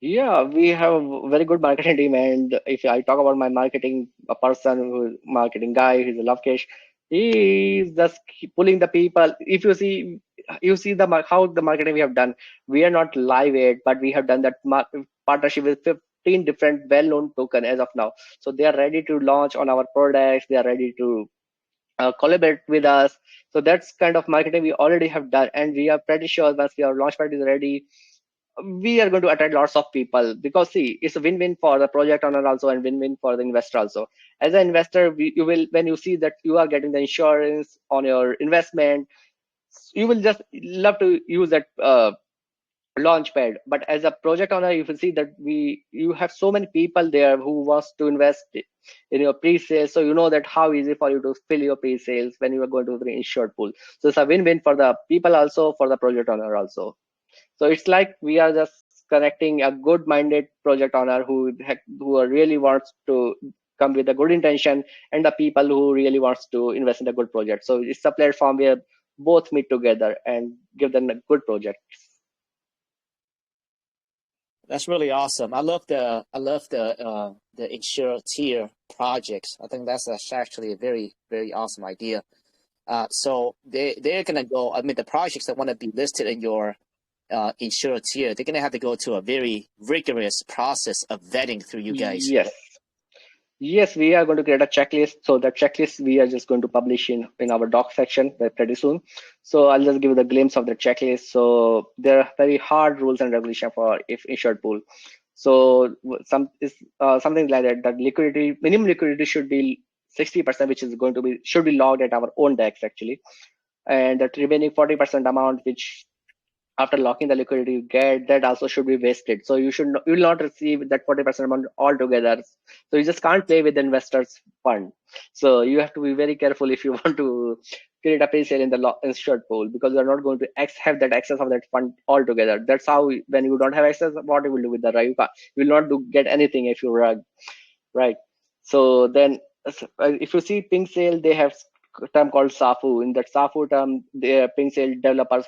Yeah, we have a very good marketing team, and if I talk about my marketing person, who is marketing guy, he's a Lovekesh. He's just pulling the people. If you see, how the marketing we have done. We are not live yet, but we have done that partnership with 15 different well-known token as of now. So they are ready to launch on our products. They are ready to collaborate with us. So that's kind of marketing we already have done, and we are pretty sure once our launchpad is ready, we are going to attract lots of people, because see, it's a win-win for the project owner also, and win-win for the investor also. As an investor, you will, when you see that you are getting the insurance on your investment, you will just love to use that launchpad. But as a project owner, you will see that you have so many people there who wants to invest in your pre-sales, so you know that how easy for you to fill your pre-sales when you are going to the insured pool. So it's a win-win for the people also, for the project owner also. So it's like we are just connecting a good-minded project owner who really wants to come with a good intention, and the people who really wants to invest in a good project. So it's a platform where both meet together and give them a good project. That's really awesome. I love the insurer tier projects. I think that's actually a very, very awesome idea. So they're gonna go. The projects that want to be listed in your insurer tier, they're gonna have to go to a very rigorous process of vetting through you guys. Yes, we are going to create a checklist. So the checklist we are just going to publish in our doc section pretty soon. So I'll just give you the glimpse of the checklist. So there are very hard rules and regulation for if insured pool. So something like that. That minimum liquidity should be 60%, which is going to should be logged at our own DEX actually, and that remaining 40% amount, which after locking the liquidity you get, that also should be vested. So you will not receive that 40% amount altogether. So you just can't play with the investors fund. So you have to be very careful if you want to create a pre-sale in the insured pool, because you're not going to have that access of that fund altogether. That's how, when you don't have access, what you will do with the rug? You will not get anything if you rug, right? So then if you see pink sale, they have a term called SAFU. In that SAFU term, the pink sale developers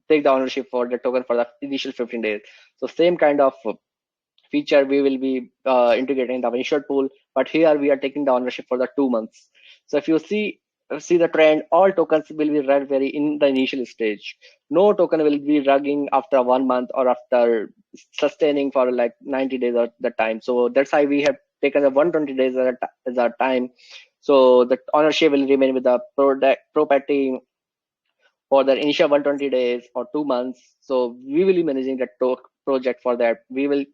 take the ownership for the token for the initial 15 days. So same kind of feature we will be integrating in the insured pool, but here we are taking the ownership for the 2 months. So if you see the trend, all tokens will be rugged very in the initial stage. No token will be rugging after 1 month or after sustaining for like 90 days at the time. So that's why we have taken the 120 days as a time. So the ownership will remain with the ProPAD team for the initial 120 days or 2 months. So we will be managing that project for that. We will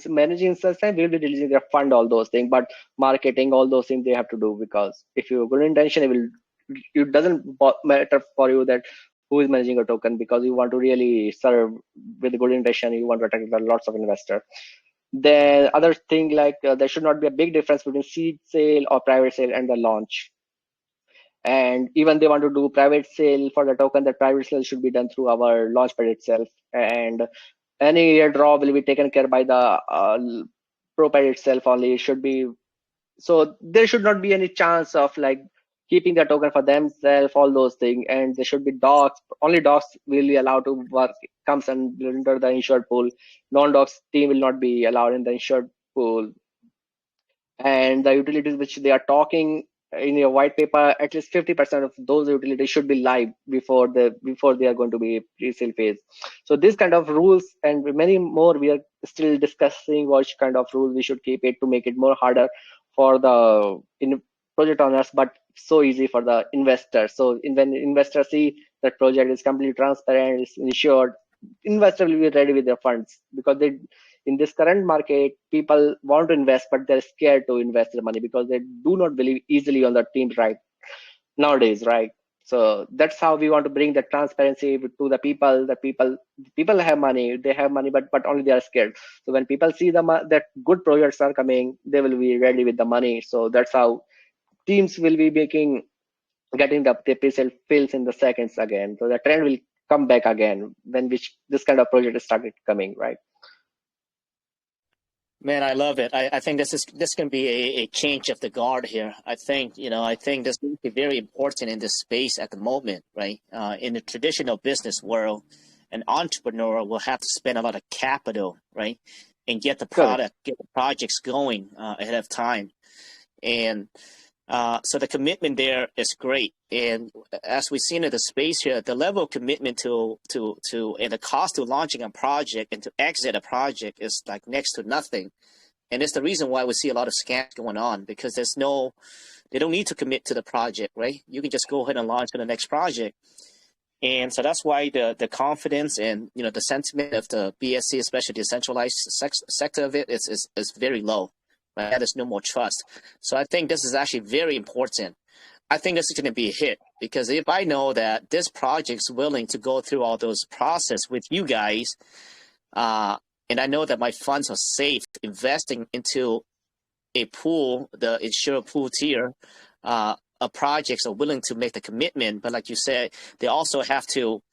managing such time, we'll be releasing their fund, all those things, but marketing, all those things they have to do, because if you have good intention, it doesn't matter for you that who is managing a token, because you want to really serve with good intention, you want to attract lots of investors. The other thing, like there should not be a big difference between seed sale or private sale and the launch. And even they want to do private sale for the token, that private sale should be done through our launchpad itself, and any airdrop will be taken care by the ProPAD itself only. It should be, so there should not be any chance of like keeping the token for themselves, all those things. And there should be docs, only docs will be allowed to work, comes and enter the insured pool. Non-docs team will not be allowed in the insured pool. And the utilities which they are talking in your white paper, at least 50% of those utilities should be live before they are going to be pre-sale phase. So this kind of rules and many more, we are still discussing what kind of rules we should keep it to make it more harder for the project owners, but so easy for the investors. So when investors see that project is completely transparent, is insured, investor will be ready with their funds, because they, in this current market, people want to invest, but they're scared to invest their money because they do not believe easily on the team right nowadays, right? So that's how we want to bring the transparency to the people. The people have money, they have money, but only they are scared. So when people see that good projects are coming, they will be ready with the money. So that's how teams will be getting the pre-sale fills in the seconds again. So the trend will come back again when this kind of project is started coming, right? Man, I love it. I think this can be a change of the guard here. I think this is very important in this space at the moment, right? In the traditional business world, an entrepreneur will have to spend a lot of capital, right, and get the projects going ahead of time, and so the commitment there is great. And as we've seen in the space here, the level of commitment to and the cost to launching a project and to exit a project is like next to nothing. And it's the reason why we see a lot of scams going on, because they don't need to commit to the project, right? You can just go ahead and launch to the next project. And so that's why the confidence and the sentiment of the BSC, especially the decentralized sector of it, is very low. Right? There's no more trust. So I think this is actually very important. I think this is going to be a hit, because if I know that this project's willing to go through all those process with you guys, and I know that my funds are safe investing into a pool, the insured pool tier, of projects are willing to make the commitment. But like you said, they also have to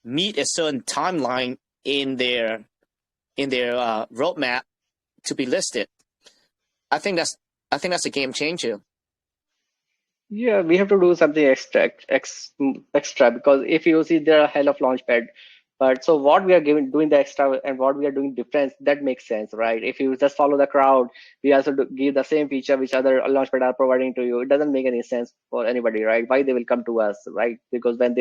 meet a certain timeline in their roadmap to be listed. I think that's a game changer. Yeah, we have to do something extra, because if you see there are a hell of launchpad, but so what we are doing the extra and what we are doing difference, that makes sense, right? If you just follow the crowd, we also give the same feature which other launchpad are providing to you. It doesn't make any sense for anybody, right? Why they will come to us, right? Because when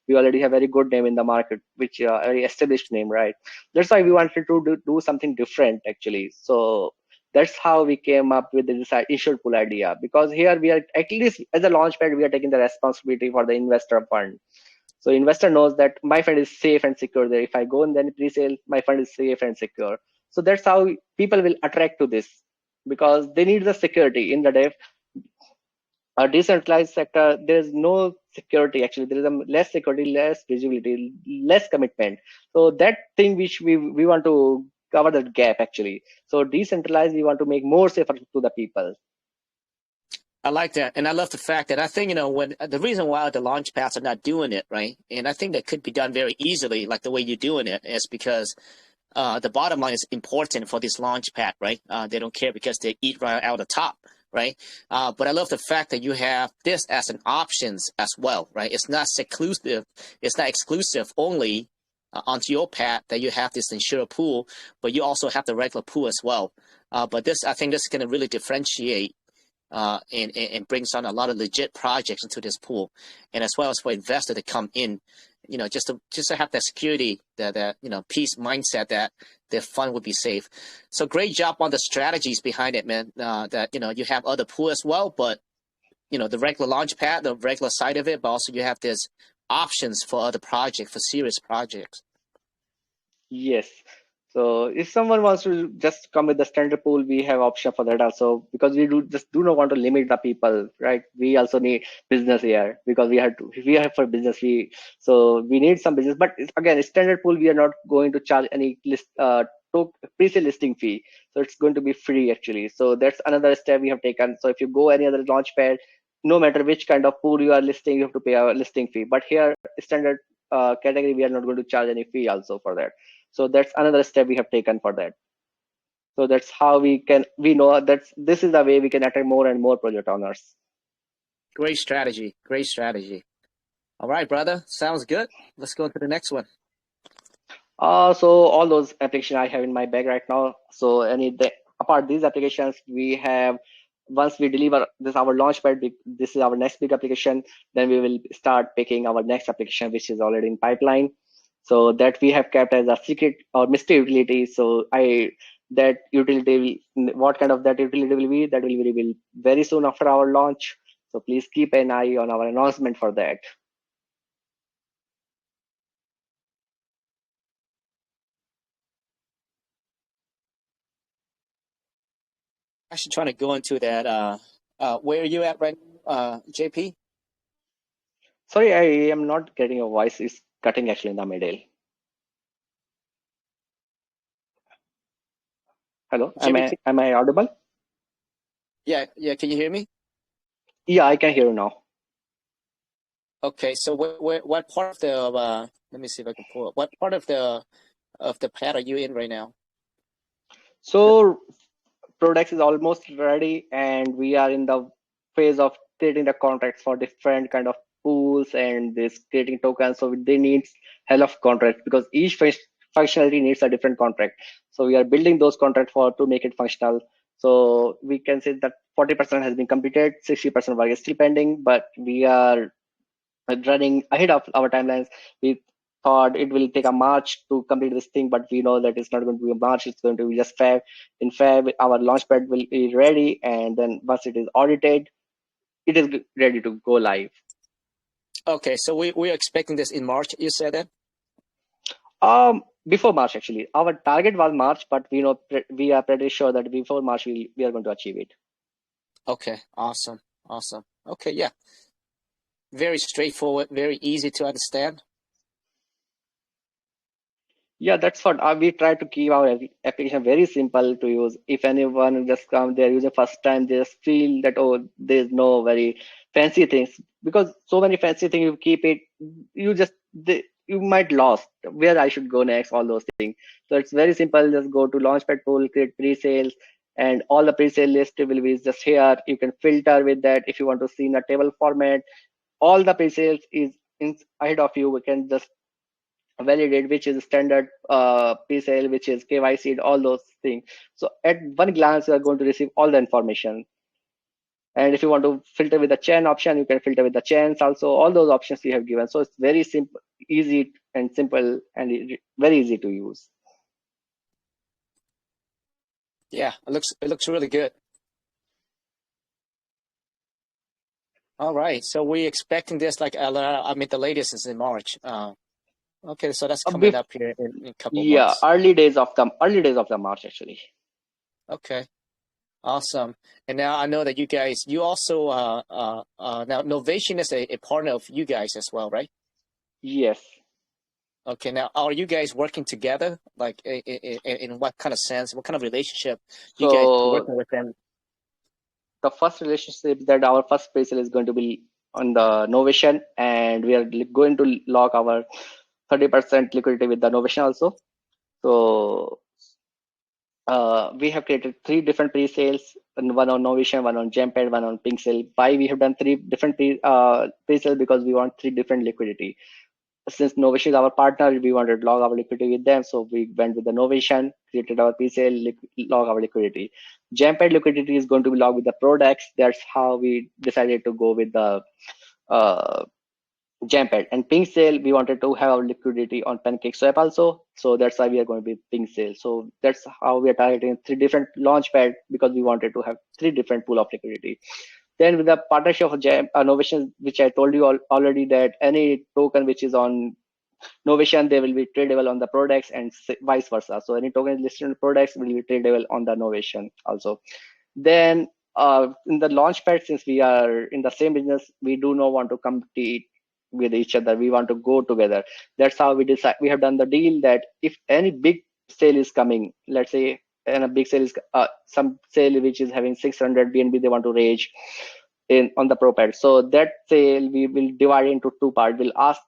we already have very good name in the market, which a very established name, right? That's why we wanted to do something different, actually. So that's how we came up with this issued pool idea, because here we are, at least as a launchpad, we are taking the responsibility for the investor fund. So investor knows that my fund is safe and secure there. If I go and then pre-sale, my fund is safe and secure. So that's how people will attract to this, because they need the security in the a decentralized sector. There is no security, actually. There is less security, less visibility, less commitment. So that thing which we want to cover that gap, actually. So decentralized, we want to make more safer to the people. I like that, and I love the fact that I think when the reason why the launch pads are not doing it, right, and I think that could be done very easily, like the way you're doing it, is because the bottom line is important for this launch pad, right? They don't care because they eat right out of the top, right? But I love the fact that you have this as an options as well, right? It's not exclusive. It's not exclusive only onto your pad that you have this insured pool, but you also have the regular pool as well. But I think this is going to really differentiate and brings on a lot of legit projects into this pool, and as well as for investors to come in, just to have that security, that peace mindset that their fund would be safe. So great job on the strategies behind it, man. That you have other pool as well, but the regular launch pad, the regular side of it, but also you have this options for other projects, for serious projects. Yes. So if someone wants to just come with the standard pool, we have option for that also, because we do not want to limit the people, right? We also need business here, because we have for business, so we need some business. But again, standard pool, we are not going to charge any pre-sale listing fee, so it's going to be free actually. So that's another step we have taken. So if you go any other launchpad, no matter which kind of pool you are listing, you have to pay a listing fee. But here, standard category, we are not going to charge any fee also for that. So that's another step we have taken for that. So that's how we know that this is the way we can attract more and more project owners. Great strategy. Great strategy. All right, brother. Sounds good. Let's go to the next one. So all those applications I have in my bag right now. So apart these applications, we have, once we deliver this our launchpad, this is our next big application, then we will start picking our next application, which is already in pipeline. So that we have kept as a secret or mystery utility. So that utility, what kind of that utility will be, that will be revealed very soon after our launch. So please keep an eye on our announcement for that. Actually trying to go into that. Where are you at right now, JP? Sorry, I am not getting your voice. It's cutting actually in the middle. Hello, am I audible? Yeah. Can you hear me? Yeah, I can hear you now. Okay, so what part of the let me see if I can pull up. What part of the pad are you in right now? So ProDEX is almost ready, and we are in the phase of creating the contracts for different kind of pools and this creating tokens. So they need hell of contracts, because each functionality needs a different contract. So we are building those contracts to make it functional. So we can say that 40% has been completed, 60% work is still pending, but we are running ahead of our timelines. We thought it will take a March to complete this thing, but we know that it's not going to be a March, it's going to be just Feb. In Feb, our launchpad will be ready, and then once it is audited, it is ready to go live. Okay, so we're expecting this in March, you said that? Before March, actually. Our target was March, but we are pretty sure that before March, we are going to achieve it. Okay, awesome. Okay, yeah. Very straightforward, very easy to understand. Yeah, that's what we try to keep our application very simple to use. If anyone just come there using first time, they just feel that, oh, there's no very fancy things, because so many fancy things you keep it, you might lost where I should go next, all those things. So it's very simple. Just go to Launchpad pool, create pre-sales, and all the pre-sale list will be just here. You can filter with that if you want to see in a table format. All the pre-sales is ahead of you. We can just validate which is standard pre-sale, which is KYC, all those things. So at one glance, you are going to receive all the information. And if you want to filter with the chain option, you can filter with the chains also. All those options we have given. So it's very simple, easy and simple, and very easy to use. Yeah, it looks really good. All right, so we're expecting this like the latest is in March. Okay, so that's coming up here in a couple months. Yeah, early days of the March actually. Okay, awesome. And now I know that you also now Novation is a partner of you guys as well, right? Yes. Okay, now are you guys working together? Like in what kind of sense? What kind of relationship you guys working with them? The first relationship, that our first pre-sale is going to be on the Novation, and we are going to lock our 30% liquidity with the Novation also. So we have created 3 different pre-sales, one on Novation, one on Gempad, one on PinkSale. Why we have done 3 different pre-sales? Because we want 3 different liquidity. Since Novation is our partner, we wanted to log our liquidity with them. So we went with the Novation, created our pre-sale, log our liquidity. Gempad liquidity is going to be logged with the ProDEX. That's how we decided to go with the Gempad. And PinkSale, we wanted to have our liquidity on PancakeSwap also. So that's why we are going to be PinkSale. So that's how we are targeting 3 different launchpad, because we wanted to have 3 different pool of liquidity. Then with the partnership of Novation, which I told you already, that any token which is on Novation, they will be tradable on the ProDEX and vice versa. So any token listed on ProDEX will be tradable on the Novation also. Then in the launchpad, since we are in the same business, we do not want to compete with each other. We want to go together. That's how we decide. We have done the deal that if any big sale is coming, let's say, and a big sale is some sale which is having 600 BNB, they want to raise on the ProPAD. So that sale we will divide into two parts. We'll ask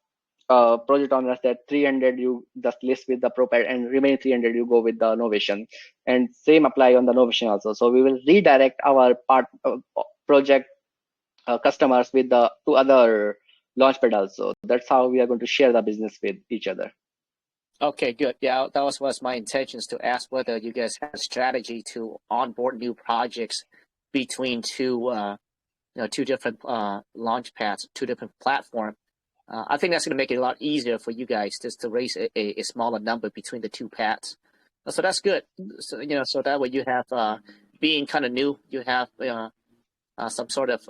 project owners that 300 you just list with the ProPAD and remaining 300 you go with the Novation, and same apply on the Novation also. So we will redirect our project customers with the two other launchpad also. That's how we are going to share the business with each other. Okay, good. Yeah, that was my intentions to ask whether you guys have a strategy to onboard new projects between two different launch pads, two different platforms. I think that's going to make it a lot easier for you guys just to raise a smaller number between the two pads. So that's good. So so that way you have being kind of new, you have some sort of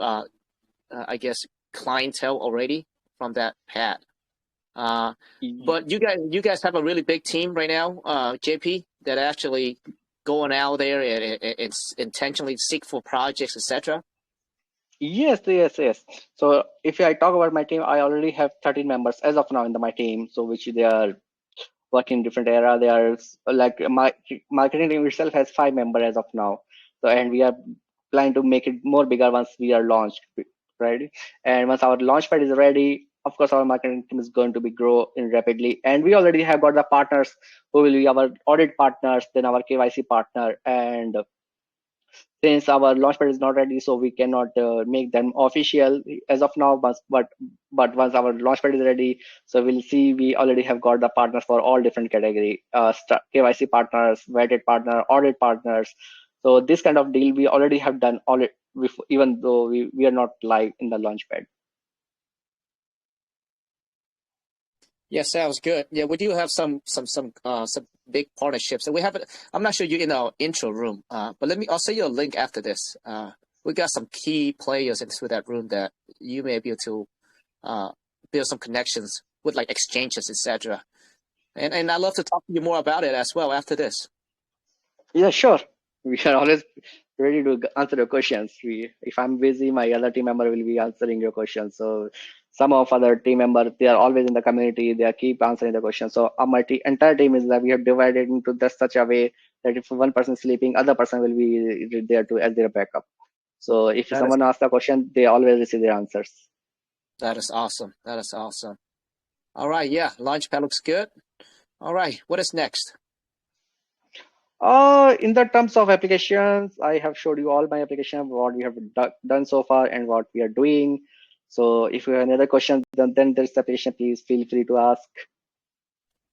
I guess clientele already from that pad. But you guys have a really big team right now, JP, that actually going out there and intentionally seek for projects, etc. Yes. So if I talk about my team, I already have 13 members as of now in my team. So which they are working in different area. They are like my marketing team itself has 5 members as of now. So and we are planning to make it more bigger once we are launched, right? And once our launchpad is ready, of course our marketing team is going to be grow in rapidly. And we already have got the partners who will be our audit partners, then our KYC partner, and since our launchpad is not ready, so we cannot make them official as of now. But once our launchpad is ready, so we'll see. We already have got the partners for all different category, KYC partners, vetted partner, audit partners. So this kind of deal we already have done already, even though we are not live in the launchpad. Yeah, sounds good. Yeah, we do have some big partnerships, and we have. I'm not sure you're in our intro room, but I'll send you a link after this. We got some key players into that room that you may be able to build some connections with, like exchanges, etc. And I'd love to talk to you more about it as well after this. Yeah, sure. We are always ready to answer your questions. If I'm busy, my other team member will be answering your questions. So some of other team members, they are always in the community. They keep answering the questions. So my entire team is that we have divided into just such a way that if one person is sleeping, other person will be there to as their backup. So if someone asks a question, they always receive their answers. That is awesome. That is awesome. All right. Yeah. Launchpad looks good. All right. What is next? In the terms of applications, I have showed you all my application, what we have done so far and what we are doing. So if you have another question, then there's the application, please feel free to ask.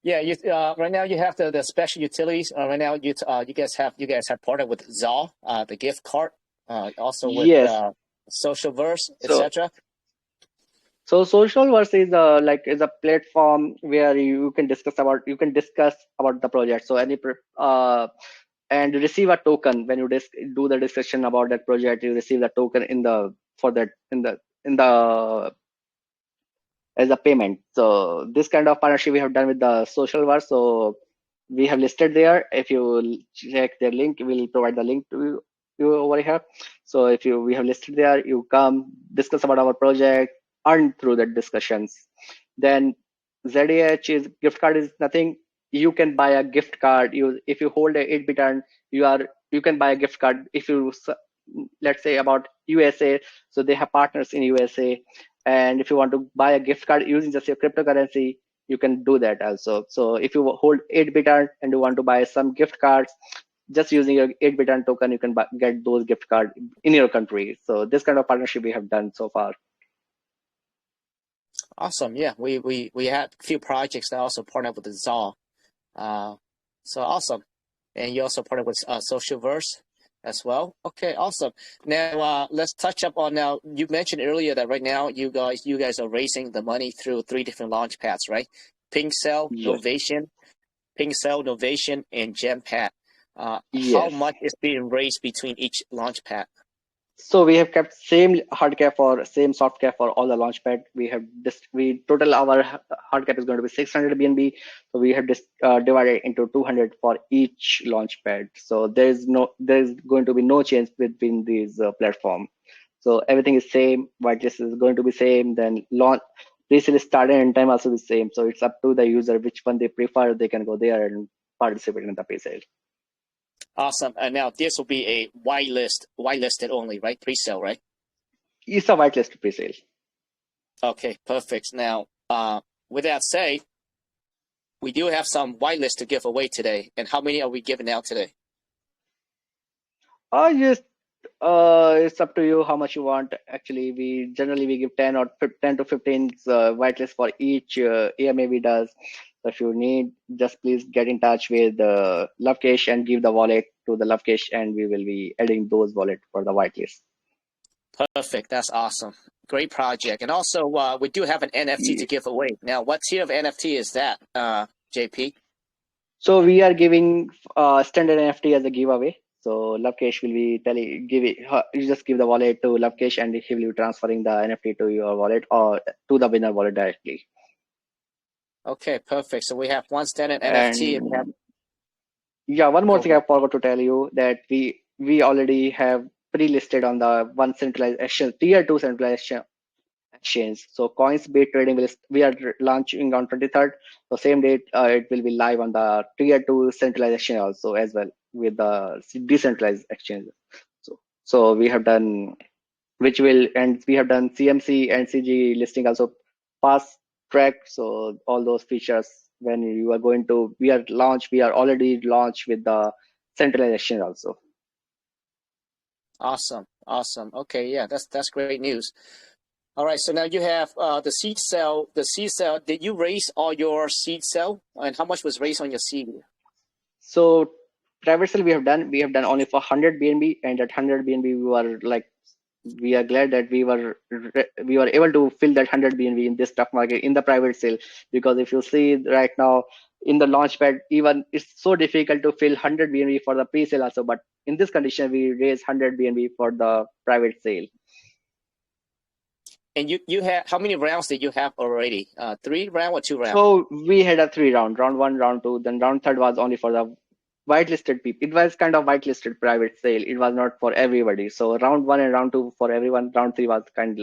Yeah, right now you have the special utilities. Right now you guys have partnered with ZAW, the gift card, also with Socialverse, etc. So Socialverse is a platform where you can discuss about the project. So any and receive a token when you do the discussion about that project. You receive the token as a payment. So this kind of partnership we have done with the Socialverse. So we have listed there. If you check their link, we'll provide the link to you over here. So we have listed there, you come discuss about our project, earn through the discussions. Then ZAH is gift card is nothing. You can buy a gift card. If you hold a 8-bit earn, you can buy a gift card. If you let's say about USA, so they have partners in USA. And if you want to buy a gift card using just your cryptocurrency, you can do that also. So if you hold 8-bit earn and you want to buy some gift cards, just using your 8-bit earn token, you can get those gift cards in your country. So this kind of partnership we have done so far. Awesome. Yeah, we had a few projects that also partnered with the ZAW. So awesome. And you also partnered with Socialverse as well. Okay, awesome. Now let's touch up on you mentioned earlier that right now you guys are raising the money through 3 different launch pads, right? PinkCell, Novation, PinkCell, Novation, and GemPad. How much is being raised between each launch pad? So we have kept same hard cap or same soft cap for all the launchpad. We total our hard cap is going to be 600 BNB. So we have divided into 200 for each launchpad. So there's going to be no change between these platform. So everything is same. Whitelist is going to be same. Then launch pre-sale is started and time also the same. So it's up to the user which one they prefer. They can go there and participate in the pre-sale. Awesome. And now this will be a whitelisted only, right? Pre-sale, right? It's a whitelist pre-sale. Okay, perfect. Now, with that said, we do have some whitelist to give away today. And how many are we giving out today? Yes, it's up to you how much you want. Actually, we generally give 10 to 15 whitelist for each AMA we does. So if you need, just please get in touch with Lovecash and give the wallet to the Lovecash, and we will be adding those wallet for the whitelist. Perfect. That's awesome. Great project. And also, we do have an NFT to give away. Now, what tier of NFT is that, JP? So we are giving standard NFT as a giveaway. So Lovecash will be you just give the wallet to Lovecash and he will be transferring the NFT to your wallet or to the winner wallet directly. Okay, perfect. So we have one standard NFT. And yeah, one more thing I forgot to tell you that we already have pre-listed on the one centralized exchange, tier 2 centralized exchange. So Coinsbit trading we are launching on 23rd. So same date it will be live on the tier 2 centralized exchange also as well with the decentralized exchange. So we have done we have done CMC and CG listing also fast track. So all those features when you are going to we are already launched with the centralized exchange also. Awesome. Okay, yeah, that's great news. All right, so now you have the seed sale. Did you raise all your seed sale, and how much was raised on your seed? So private sale we have done only for 100 BNB, and at 100 BNB we are glad that we were able to fill that 100 BNB in this tough market in the private sale, because if you see right now in the launchpad, even it's so difficult to fill 100 BNB for the pre-sale also, but in this condition we raised 100 BNB for the private sale. And you had, how many rounds did you have already? 3 round or 2 rounds? So we had a 3 round 1, round 2, then round 3 was only for the whitelisted people. It was kind of whitelisted private sale. It was not for everybody. So round 1 and round 2 for everyone. Round 3 was kind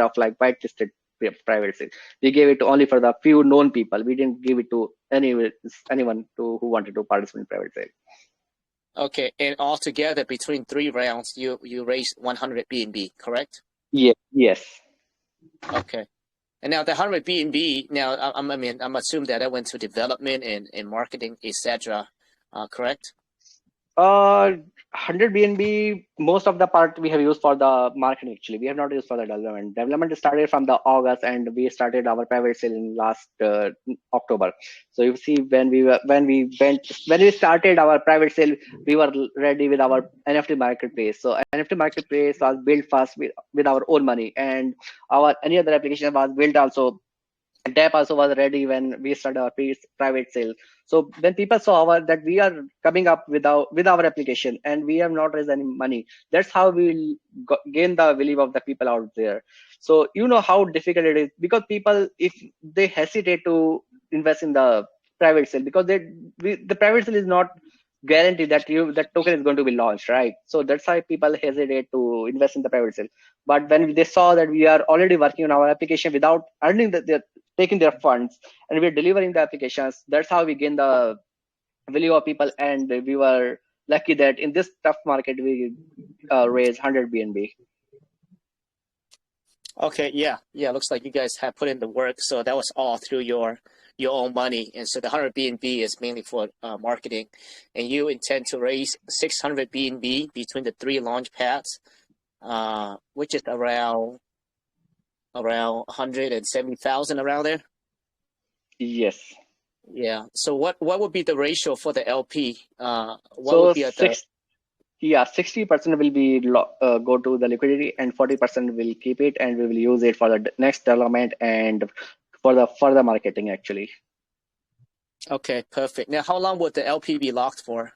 of like whitelisted private sale. We gave it only for the few known people. We didn't give it to anyone who wanted to participate in private sale. Okay, and altogether between 3 rounds, you raised 100 BNB, correct? Yeah. Yes. Okay. And now the 100 BNB, now I'm assuming that went to development and marketing, etc. Correct? 100 BNB, most of the part we have used for the marketing. Actually, we have not used for the development. Development started from the August, and we started our private sale in last October. So you see, when we started our private sale, we were ready with our NFT marketplace. So NFT marketplace was built first with our own money, and our any other application was built also. DApp also was ready when we started our private sale. So when people saw that we are coming up with our application and we have not raised any money, that's how we will gain the belief of the people out there. So you know how difficult it is, because people, if they hesitate to invest in the private sale, because the private sale is not guaranteed that that token is going to be launched, right? So that's why people hesitate to invest in the private sale. But when they saw that we are already working on our application without earning taking their funds, and we're delivering the applications, that's how we gain the value of people. And we were lucky that in this tough market we raised 100 BNB. Okay, yeah, looks like you guys have put in the work. So that was all through your own money, and so the 100 BNB is mainly for marketing, and you intend to raise 600 BNB between the 3 launch pads, which is around 170,000 around there. Yes. Yeah. So what would be the ratio for the LP? Would be 60% will be go to the liquidity, and 40% will keep it, and we will use it for the next development and for the further marketing actually. Okay, perfect. Now, how long would the LP be locked for?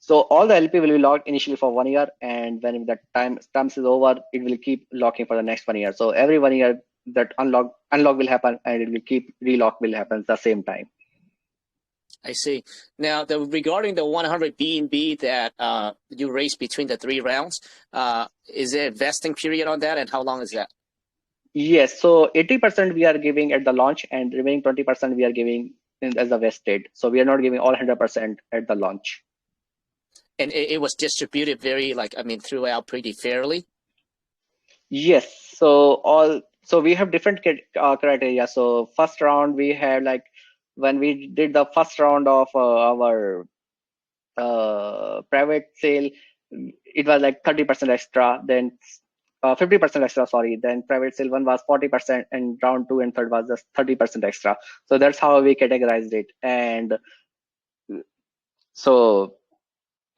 So all the LP will be locked initially for 1 year, and when that terms is over, it will keep locking for the next 1 year. So every 1 year that unlock will happen, and it will keep relock will happen at the same time. I see. Now, regarding the 100 BNB that you raised between the 3 rounds, is there a vesting period on that, and how long is that? Yes, so 80% we are giving at the launch, and remaining 20% we are giving as a vested. So we are not giving all 100% at the launch. And it was distributed throughout pretty fairly? Yes, so we have different criteria. So first round we had, like, when we did the first round of our private sale, it was like 30% extra, then 50% extra, sorry. Then private sale 1 was 40%, and round 2 and 3rd was just 30% extra. So that's how we categorized it. And so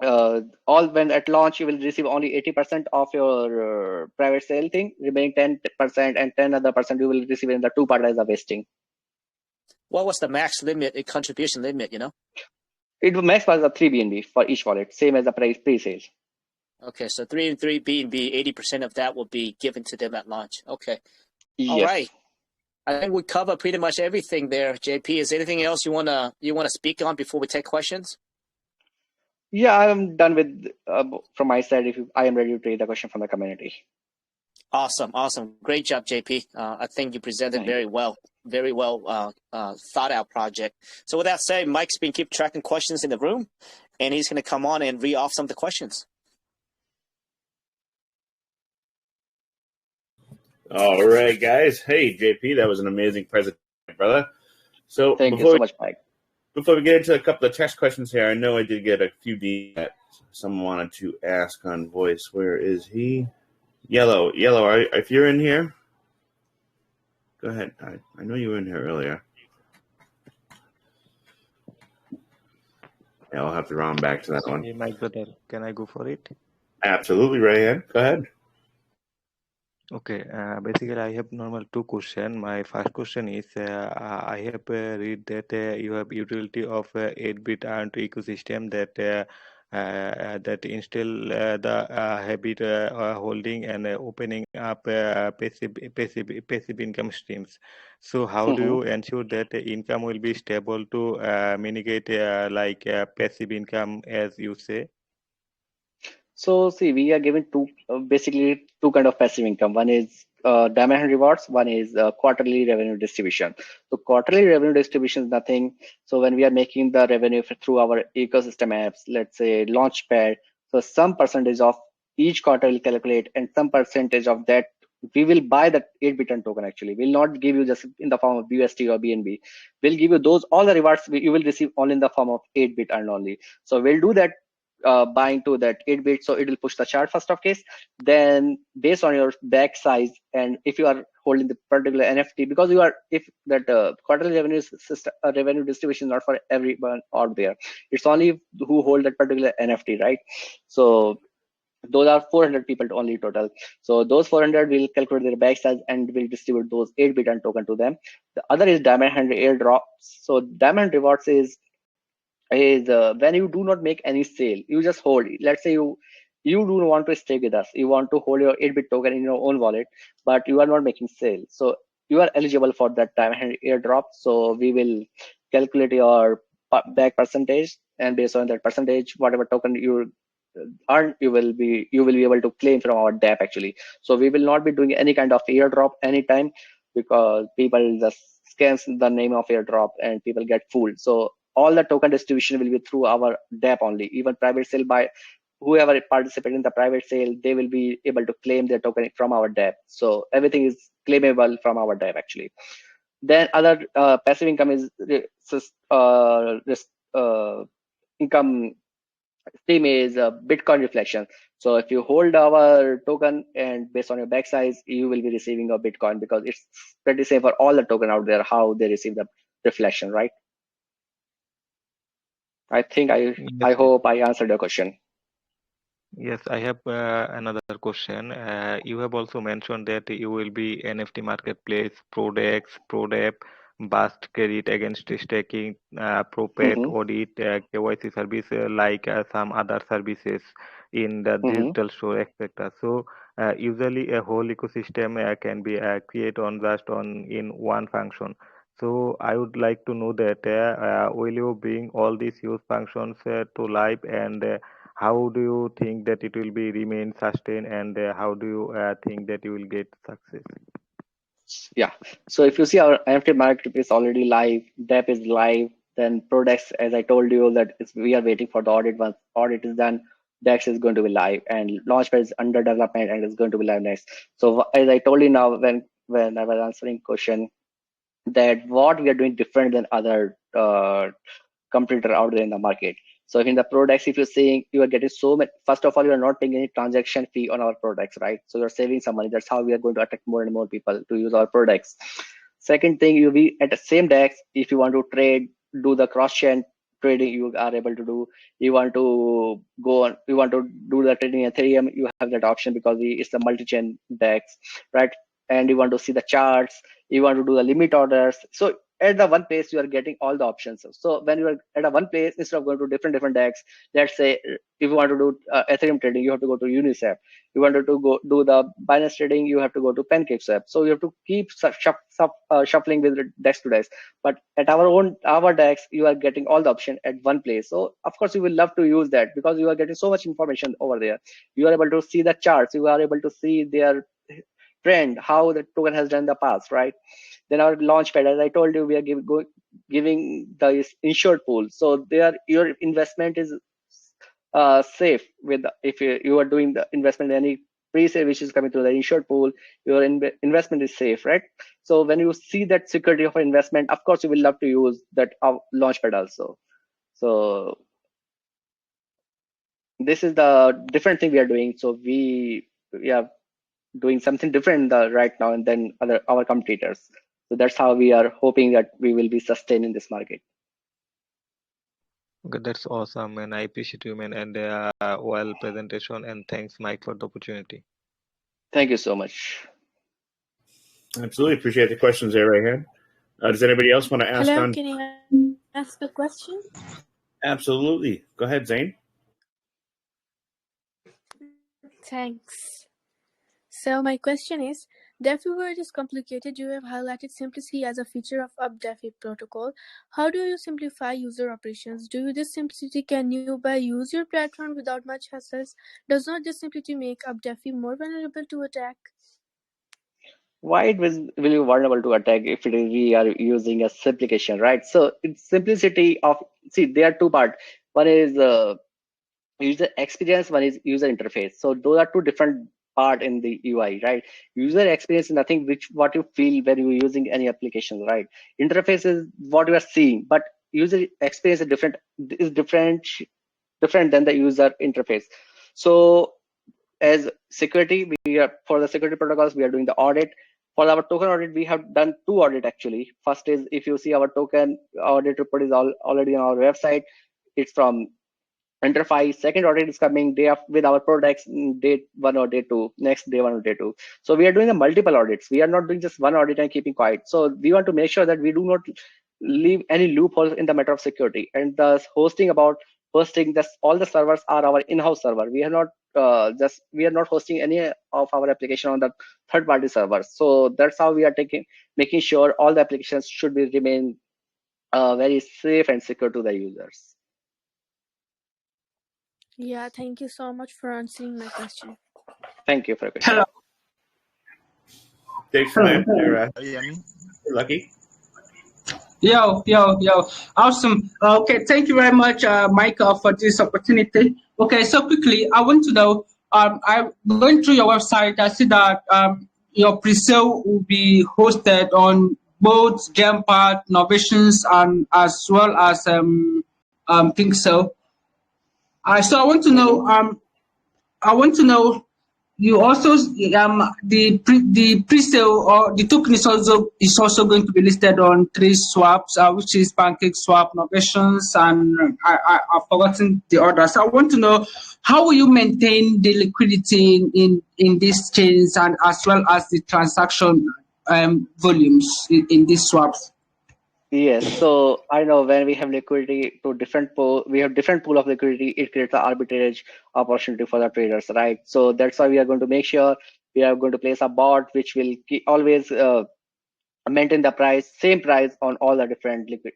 when at launch you will receive only 80% of your private sale thing, remaining 10% and 10 other percent you will receive in the 2 part as a vesting. What was the max limit, contribution limit, It max was a 3 BNB for each wallet, same as the pre-sale. Okay, so 3 and 3 BNB, 80% of that will be given to them at launch. Okay. Yes. All right. I think we cover pretty much everything there, JP. Is there anything else you wanna speak on before we take questions? Yeah, I'm done with from my side. I am ready to take the question from the community. Awesome. Great job, JP. I think you presented very well thought out project. So with that said, Mike's been keep tracking questions in the room, and he's going to come on and read off some of the questions. All right, guys. Hey, JP, that was an amazing presentation, brother. So thank you so much, Mike. Before we get into a couple of test questions here, I know I did get a few that someone wanted to ask on voice. Where is he? Yellow, if you're in here, go ahead. I know you were in here earlier. Yeah, I'll have to round back to that one. Hey, Mike, brother, can I go for it? Absolutely, Rayan. Go ahead. Okay, basically I have normal 2 questions. My first question is, I have read that you have utility of 8-bit and ecosystem that install the habit holding and opening up passive income streams. So how do you ensure that the income will be stable to mitigate passive income, as you say? So see, we are given basically two kind of passive income. One is diamond hand rewards. One is quarterly revenue distribution. So quarterly revenue distribution is nothing. So when we are making the revenue through our ecosystem apps, let's say launchpad, so some percentage of each quarter will calculate, and some percentage of that we will buy that 8-bit token. Actually, we'll not give you just in the form of UST or BNB. We'll give you all the rewards you will receive only in the form of 8-bit and only. So we'll do that. Buying to that 8-bit, so it will push the chart first of case. Then based on your back size, and if you are holding the particular NFT, because if that quarterly revenue distribution is not for everyone out there, it's only who hold that particular NFT, right? So those are 400 people only total. So those 400 will calculate their back size and will distribute those 8-bit token to them. The other is diamond hand airdrop. So diamond rewards is when you do not make any sale, you just hold it. Let's say you do want to stay with us, you want to hold your 8-bit token in your own wallet, but you are not making sale, so you are eligible for that diamond airdrop. So we will calculate your back percentage, and based on that percentage, whatever token you earn, you will be able to claim from our DApp actually. So we will not be doing any kind of airdrop anytime, because people just scans the name of airdrop and people get fooled. So all the token distribution will be through our DApp only. Even private sale, by whoever participates in the private sale, they will be able to claim their token from our DApp. So everything is claimable from our DApp actually. Then other passive income is income stream is Bitcoin reflection. So if you hold our token and based on your back size, you will be receiving a Bitcoin, because it's pretty safe for all the token out there how they receive the reflection, right? I think I hope I answered your question. Yes, I have another question. You have also mentioned that you will be NFT MarketPlace, ProDEX, ProDEP. burst credit against staking, ProPAD Mm-hmm. audit, KYC service like some other services in the Mm-hmm. digital store, etc. So usually a whole ecosystem can be created on just on in one function. So I would like to know that will you bring all these use functions to life, and how do you think that it will be remain sustained, and how do you think that you will get success? Yeah. So if you see our NFT marketplace is already live, DEP is live, then ProDEX, as I told you, that we are waiting for the audit. Once audit is done, DEX is going to be live, and Launchpad is under development and is going to be live next. So as I told you now, when I was answering question, that what we are doing different than other competitor out there in the market. So in the products, if you're saying you are getting so many, first of all, you are not paying any transaction fee on our products, right? So you're saving some money. That's how we are going to attract more and more people to use our products. Second thing, you be at the same DEX. If you want to trade, do the cross-chain trading, you are able to do. You want to go on, you want to do the trading in Ethereum, you have that option because it's the multi-chain DEX, right? And you want to see the charts, you want to do the limit orders. So at the one place you are getting all the options. So when you are at a one place, instead of going to different DEX, let's say if you want to do Ethereum trading, you have to go to Uniswap. You wanted to go do the Binance trading, you have to go to PancakeSwap. So you have to keep shuffling with DEX to DEX. But at our DEX, you are getting all the option at one place. So of course you will love to use that because you are getting so much information over there. You are able to see the charts. You are able to see their trend, how the token has done in the past, right? Then our launchpad, as I told you, we are giving the insured pool. So your investment is safe with if you are doing the investment in any pre-sale which is coming through the insured pool, your investment is safe, right? So when you see that security of investment, of course you will love to use that launchpad also. So this is the different thing we are doing. So we are doing something different right now and then our competitors. So that's how we are hoping that we will be sustained in this market. Okay, that's awesome, man. I appreciate you, man, and well presentation. And thanks, Mike, for the opportunity. Thank you so much. Absolutely appreciate the questions there, right here. Does anybody else want to ask? Hello, can I ask a question? Absolutely. Go ahead, Zane. Thanks. So my question is, DeFi world is complicated. You have highlighted simplicity as a feature of DeFi protocol. How do you simplify user operations? Do you this simplicity can you use your platform without much hassles? Does not this simplicity make DeFi more vulnerable to attack? Why it will be vulnerable to attack if we are using a simplification, right? So it's simplicity of, see, there are two parts. One is user experience, one is user interface. So those are two different part in the UI, right? User experience is nothing what you feel when you're using any application, right? Interface is what you are seeing, but user experience is different than the user interface. So as security, for the security protocols, we are doing the audit. For our token audit, we have done two audit actually. First is, if you see our token audit report is already on our website. It's from Enterprise. Second audit is coming with our ProDEX day 1 or day 2, next day 1 or day 2. So we are doing the multiple audits. We are not doing just one audit and keeping quiet. So we want to make sure that we do not leave any loopholes in the matter of security. And the hosting, all the servers are our in-house server. We are not hosting any of our application on the third-party servers. So that's how we are making sure all the applications should remain very safe and secure to the users. Yeah, thank you so much for answering my question. Thank you for your question. Hello. Thanks for that. Lucky. Yo. Awesome. Okay, thank you very much, Michael, for this opportunity. Okay, so quickly, I want to know, I'm going through your website. I see that your pre-sale will be hosted on both Gempad, Novations, and as well as Think So. So I want to know, you also the pre-sale or the token is also going to be listed on 3 swaps, which is PancakeSwap, Novations, and I've forgotten the others. So I want to know, how will you maintain the liquidity in these chains and as well as the transaction volumes in these swaps? Yes, so I know when we have liquidity to different pool, we have different pool of liquidity. It creates an arbitrage opportunity for the traders, right? So that's why we are going to make sure we are going to place a bot which will always maintain the same price on all the different liquid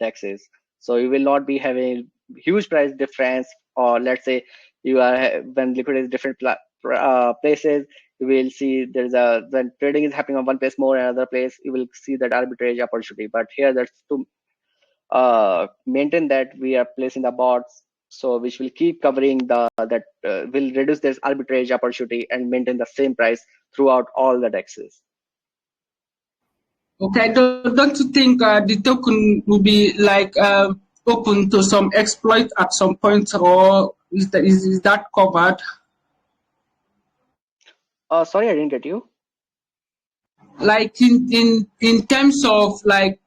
dexes. So you will not be having huge price difference, or let's say you are when liquidity is different places, you will see there's a when trading is happening on one place more another place, you will see that arbitrage opportunity. But here that's to maintain that we are placing the bots, so which will keep covering the that will reduce this arbitrage opportunity and maintain the same price throughout all the dexes. Okay, don't you think the token will be like open to some exploit at some point, or is that covered? Sorry, I didn't get you. Like in terms of like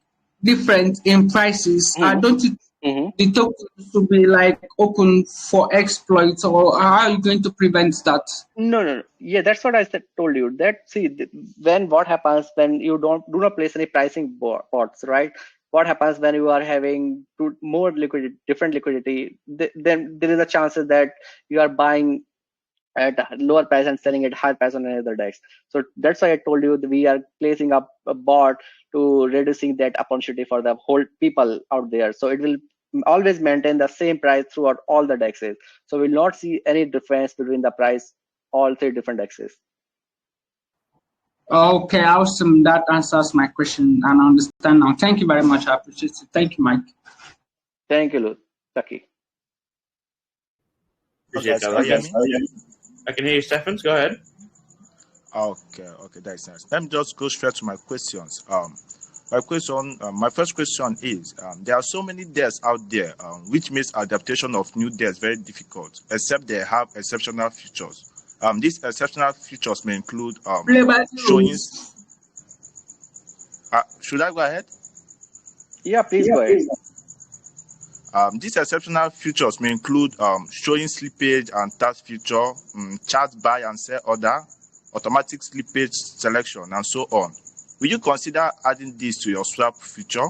difference in prices, don't you think the token should be like open for exploits, or how are you going to prevent that? No. Yeah, that's what I told you. That see, when what happens when you do not place any pricing bots, right? What happens when you are having more liquidity, different liquidity? Then there is a chance that you are buying at a lower price and selling at higher price on another dex. So that's why I told you that we are placing up a bot to reducing that opportunity for the whole people out there. So it will always maintain the same price throughout all the dexes. So we'll not see any difference between the price all three different dexes. Okay, awesome. That answers my question and I understand now. Thank you very much. I appreciate it. Thank you, Mike. Thank you, Lucky. Appreciate that. I can hear you, Stephens. Go ahead. Okay, that's nice. Let me just go straight to my questions. My first question is: there are so many DAOs out there, which makes adaptation of new DAOs very difficult, except they have exceptional features. These exceptional features may include showing. Should I go ahead? Yeah, please go ahead. These exceptional features may include showing slippage and task feature, chart buy and sell order, automatic slippage selection, and so on. Will you consider adding this to your swap feature?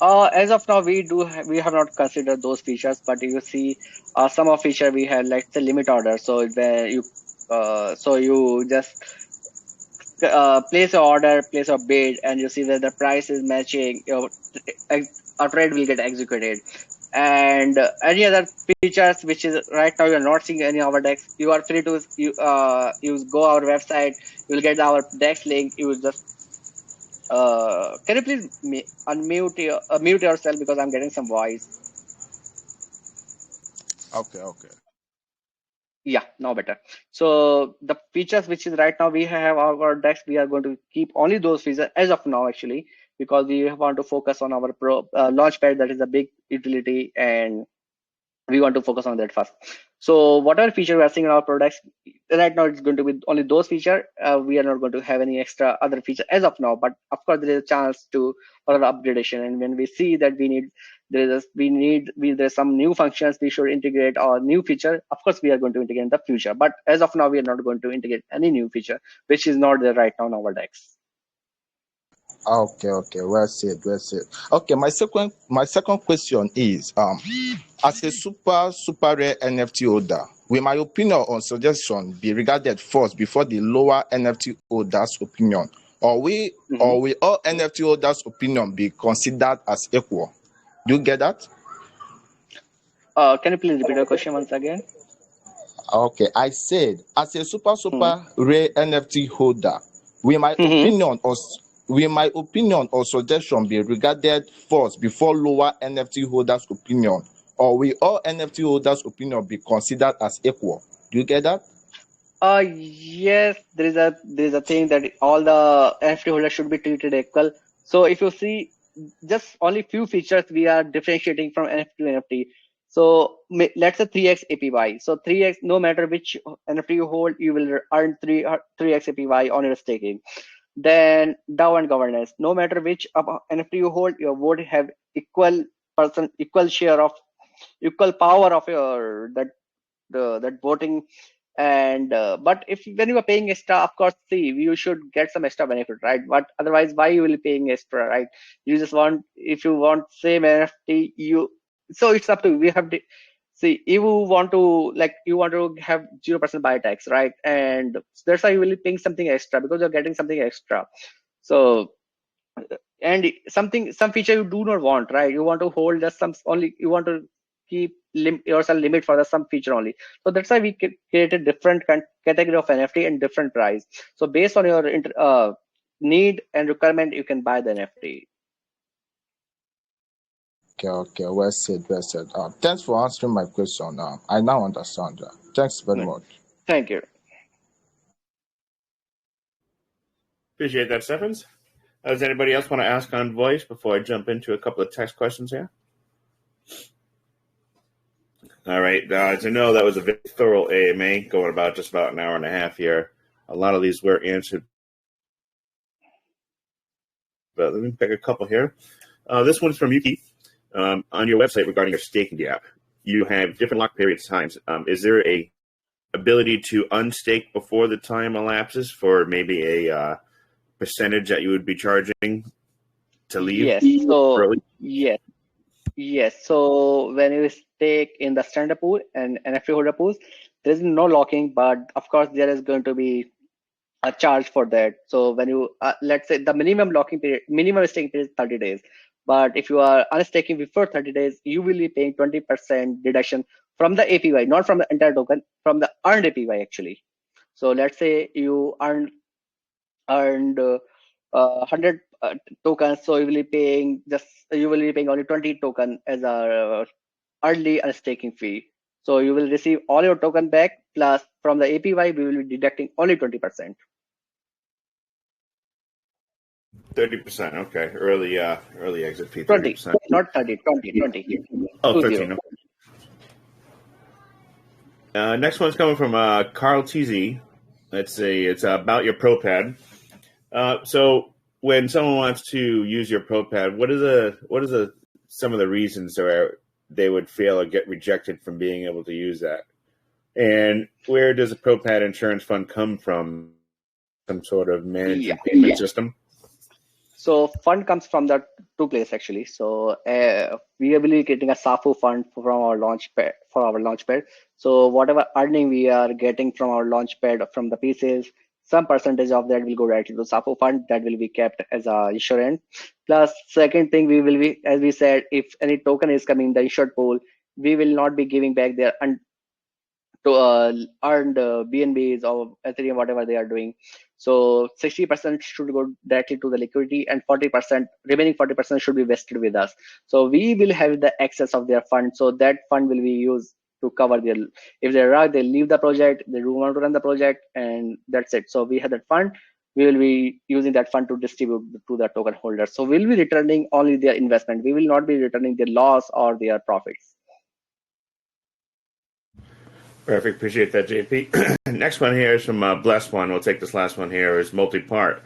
As of now, we have not considered those features, but you see, some of feature we have like the limit order. So where you just place your order, place a bid, and you see where the price is matching, a trade will get executed. And any other features which is right now you're not seeing any of our decks, you are free to use go our website, you'll get our dex link. You just can you please mute yourself because I'm getting some voice. Okay. Yeah, now better. So the features which is right now we have our decks, we are going to keep only those features as of now, actually, because we want to focus on our launchpad. That is a big utility, and we want to focus on that first. So whatever feature we are seeing in our products right now, it's going to be only those features. We are not going to have any extra other feature as of now, but of course there is a chance to for upgradation. And when we see that there's some new functions we should integrate or new feature, of course we are going to integrate in the future. But as of now, we are not going to integrate any new feature which is not there right now in our decks. Okay. Well said. Okay, my second question is as a super rare NFT holder, will my opinion or suggestion be regarded first before the lower NFT holders' opinion, or will all NFT holders' opinion be considered as equal? Do you get that? Can you please repeat your question once again? Okay, I said as a super rare NFT holder, will my opinion or suggestion be regarded first before lower NFT holders' opinion, or will all NFT holders' opinion be considered as equal? Do you get that? Yes, there is a thing that all the NFT holders should be treated equal. So if you see, just only few features we are differentiating from NFT to NFT. So let's say 3x APY. So 3x, no matter which NFT you hold, you will earn 3x APY on your staking. Then DAO and governance, no matter which NFT you hold, you would have equal share of equal power of your that voting And but if when you are paying extra, of course, see, you should get some extra benefit, right? But otherwise, why you will be paying extra, right? You just want, if you want same NFT, you, so it's up to you. We have to see, you want to, like, you want to have 0% buy tax, right? And that's why you will be paying something extra, because you're getting something extra. So and something, some feature you do not want, right? You want to hold just some, only you want to keep yourself limit for the some feature only. So that's why we created different category of NFT and different price. So based on your need and requirement, you can buy the NFT. Okay, well said, well said. Thanks for answering my question. I now understand that. Thanks very much. Thank you. Appreciate that, Stephens. Does anybody else want to ask on voice before I jump into a couple of text questions here? All right. As I know, that was a very thorough AMA, going about just about an hour and a half here. A lot of these were answered, but let me pick a couple here. This one's from Yuki. On your website regarding your staking gap, you have different lock period times. Is there a ability to unstake before the time elapses for maybe a percentage that you would be charging to leave? Yes. So early? yes. So when you stake in the standard pool and NFT holder pools, there is no locking, but of course there is going to be a charge for that. So when you let's say the minimum locking period, minimum staking period is 30 days. But if you are unstaking before 30 days, you will be paying 20% deduction from the APY, not from the entire token, from the earned APY actually. So let's say you earned 100 tokens, so you will be paying only 20 token as a early unstaking fee. So you will receive all your token back, plus from the APY we will be deducting only 20%. 30%. Okay. Early exit fee. 20, 30%. not 30, 20. Oh, 20. 13. Next one's coming from Carl TZ. Let's see. It's about your ProPAD. So when someone wants to use your ProPAD, what is some of the reasons where they would fail or get rejected from being able to use that? And where does a ProPAD insurance fund come from? Some sort of management payment system? So fund comes from the two places actually. So we are really getting a SAFU fund from our launchpad. So whatever earning we are getting from our launchpad from the pieces, some percentage of that will go directly to SAFU fund, that will be kept as a insurance. Plus, second thing, we will be, as we said, if any token is coming in the insured pool, we will not be giving back their earned BNBs or Ethereum, whatever they are doing. So 60% should go directly to the liquidity, and remaining 40% should be vested with us. So we will have the excess of their fund. So that fund will be used to cover their, if they leave the project, they do want to run the project, and that's it. So we have that fund. We will be using that fund to distribute to the token holders. So we'll be returning only their investment. We will not be returning their loss or their profits. Perfect. Appreciate that, JP. Next one here is from Blessed One. We'll take this last one here. Is multi-part.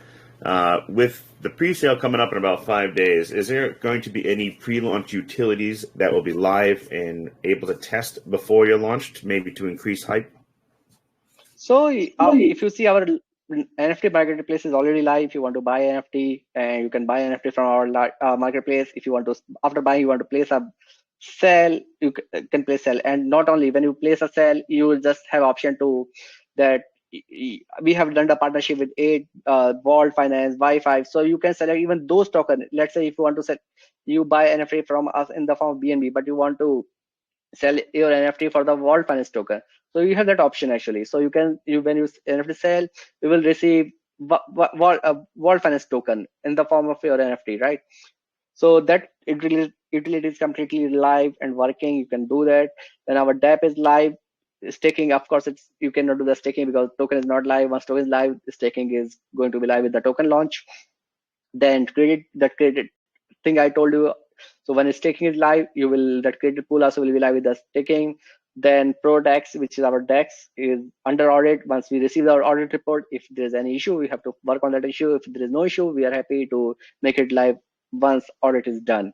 With the pre-sale coming up in about 5 days, is there going to be any pre-launch utilities that will be live and able to test before you're launched, maybe to increase hype? So if you see, our NFT marketplace is already live. If you want to buy NFT, and you can buy NFT from our marketplace. If you want to, after buying, you want to place a sell, you can place sell. And not only when you place a sell, you will just have option to that. We have done a partnership with 8 Vault Finance, Wi-Fi, so you can select even those tokens. Let's say if you want to sell, you buy NFT from us in the form of BNB, but you want to sell your NFT for the Vault Finance token. So you have that option actually. So you can, when you NFT sell, you will receive Vault Finance token in the form of your NFT, right? So that utility is completely live and working. You can do that. Then our DApp is live. Staking, of course, you cannot do the staking because token is not live. Once token is live, staking is going to be live with the token launch. Then credit thing I told you. So when staking is live, that credit pool also will be live with the staking. Then ProDEX, which is our DEX, is under audit. Once we receive our audit report, if there is any issue, we have to work on that issue. If there is no issue, we are happy to make it live once audit is done.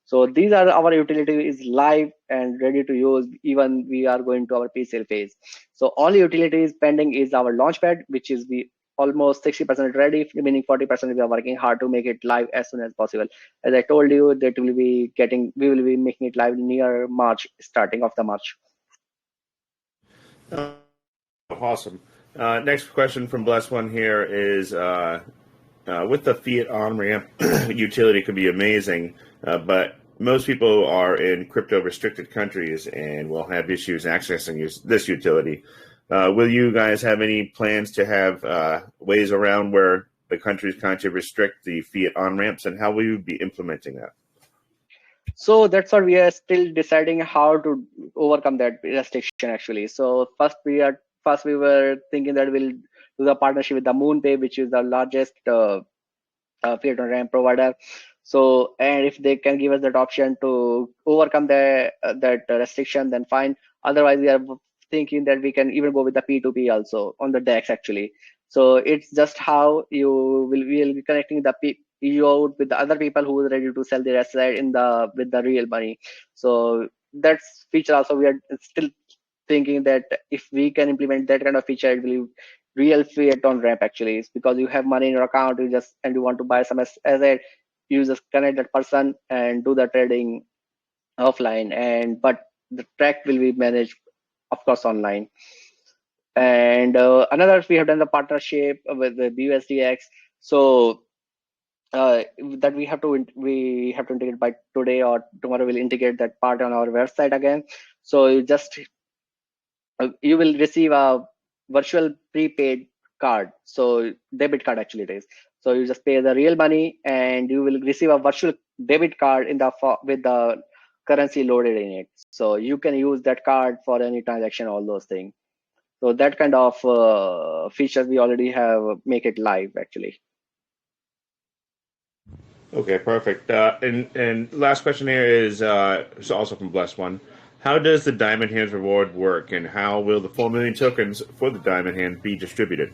So these are our utility is live and ready to use. Even we are going to our pre-sale phase. So only utilities pending is our launchpad, which is the almost 60% ready, meaning 40% we are working hard to make it live as soon as possible. As I told you, that we will be making it live near March, starting of the March. Awesome. Next question from Bless One here is, with the fiat on-ramp, utility could be amazing, but most people are in crypto-restricted countries and will have issues accessing this utility. Will you guys have any plans to have ways around where the countries kind of restrict the fiat on-ramps, and how will you be implementing that? So that's what we are still deciding how to overcome that restriction actually. So first we were thinking that we'll do the partnership with the MoonPay, which is the largest fiat on-ramp provider. So, and if they can give us that option to overcome that restriction, then fine. Otherwise, we are thinking that we can even go with the P2P also on the DEX actually. So it's just how we will be connecting the you with the other people who are ready to sell their asset with the real money. So that's feature also we are still thinking that if we can implement that kind of feature, it will be real fiat on ramp actually. It's because you have money in your account, you want to buy some asset, you just connect that person and do the trading offline, but the track will be managed, of course, online. And another, we have done the partnership with the BUSDX. So that we have to integrate by today or tomorrow. We'll integrate that part on our website again. So you will receive a virtual prepaid card. So debit card actually it is. So you just pay the real money and you will receive a virtual debit card with the currency loaded in it. So you can use that card for any transaction, all those things. So that kind of features we already have make it live actually. Okay, perfect. And last question here is also from Bless One. How does the Diamond Hands reward work, and how will the 4 million tokens for the Diamond Hand be distributed?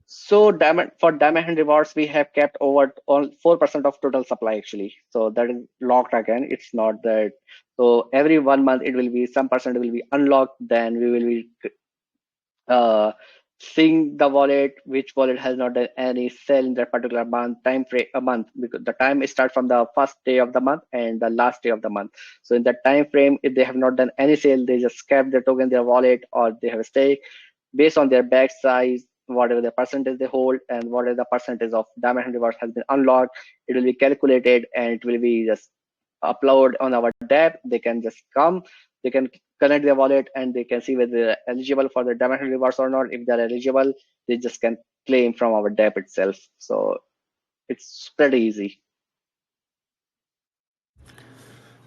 So for Diamond Hand rewards, we have kept over 4% of total supply actually. So that is locked again. It's not that. So every 1 month it will be some percent will be unlocked. Then we will be seeing the wallet, which wallet has not done any sale in that particular month a month, because the time starts from the first day of the month and the last day of the month. So in that time frame, if they have not done any sale, they just cap their token, their wallet, or they have a stake based on their bag size, whatever the percentage they hold, and whatever the percentage of Diamond Hand rewards has been unlocked. It will be calculated and it will be just upload on our DApp. They can just come, they can connect their wallet, and they can see whether they're eligible for the Diamond Hand rewards or not. If they're eligible, they just can claim from our DApp itself. So it's pretty easy.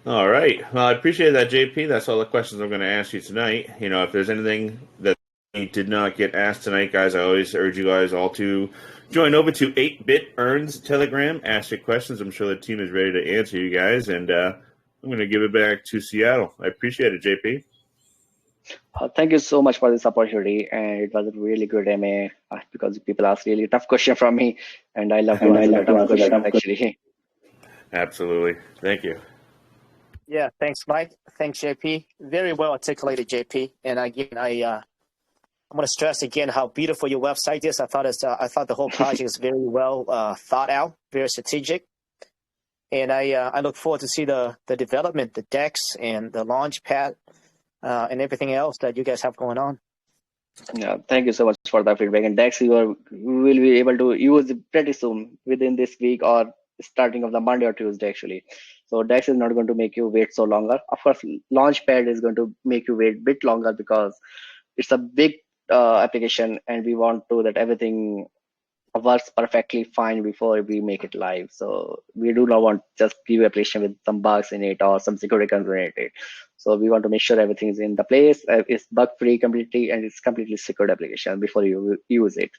All right. Well, I appreciate that, JP. That's all the questions I'm going to ask you tonight. You know, if there's anything that did not get asked tonight, guys, I always urge you guys all to join over to 8BitEarn's Telegram. Ask your questions. I'm sure the team is ready to answer you guys. And I'm going to give it back to Seattle. I appreciate it, JP. Thank you so much for this opportunity. And it was a really good MA because people ask really tough question from me. And I love to answer tough questions, actually. Absolutely. Thank you. Yeah, thanks, Mike. Thanks, JP. Very well articulated, JP. And again, I'm going to stress again how beautiful your website is. I thought the whole project is very well thought out, very strategic. And I look forward to see the development, the DEX and the launchpad and everything else that you guys have going on. Yeah, thank you so much for the feedback. And DEX we will be able to use pretty soon, within this week or starting of the Monday or Tuesday actually. So DEX is not going to make you wait so longer. Of course, launchpad is going to make you wait a bit longer because it's a big application and we want to that everything works perfectly fine before we make it live. So we do not want just give application with some bugs in it or some security concern in it. So we want to make sure everything is in the place, it's bug free completely, and it's completely secured application before you use it.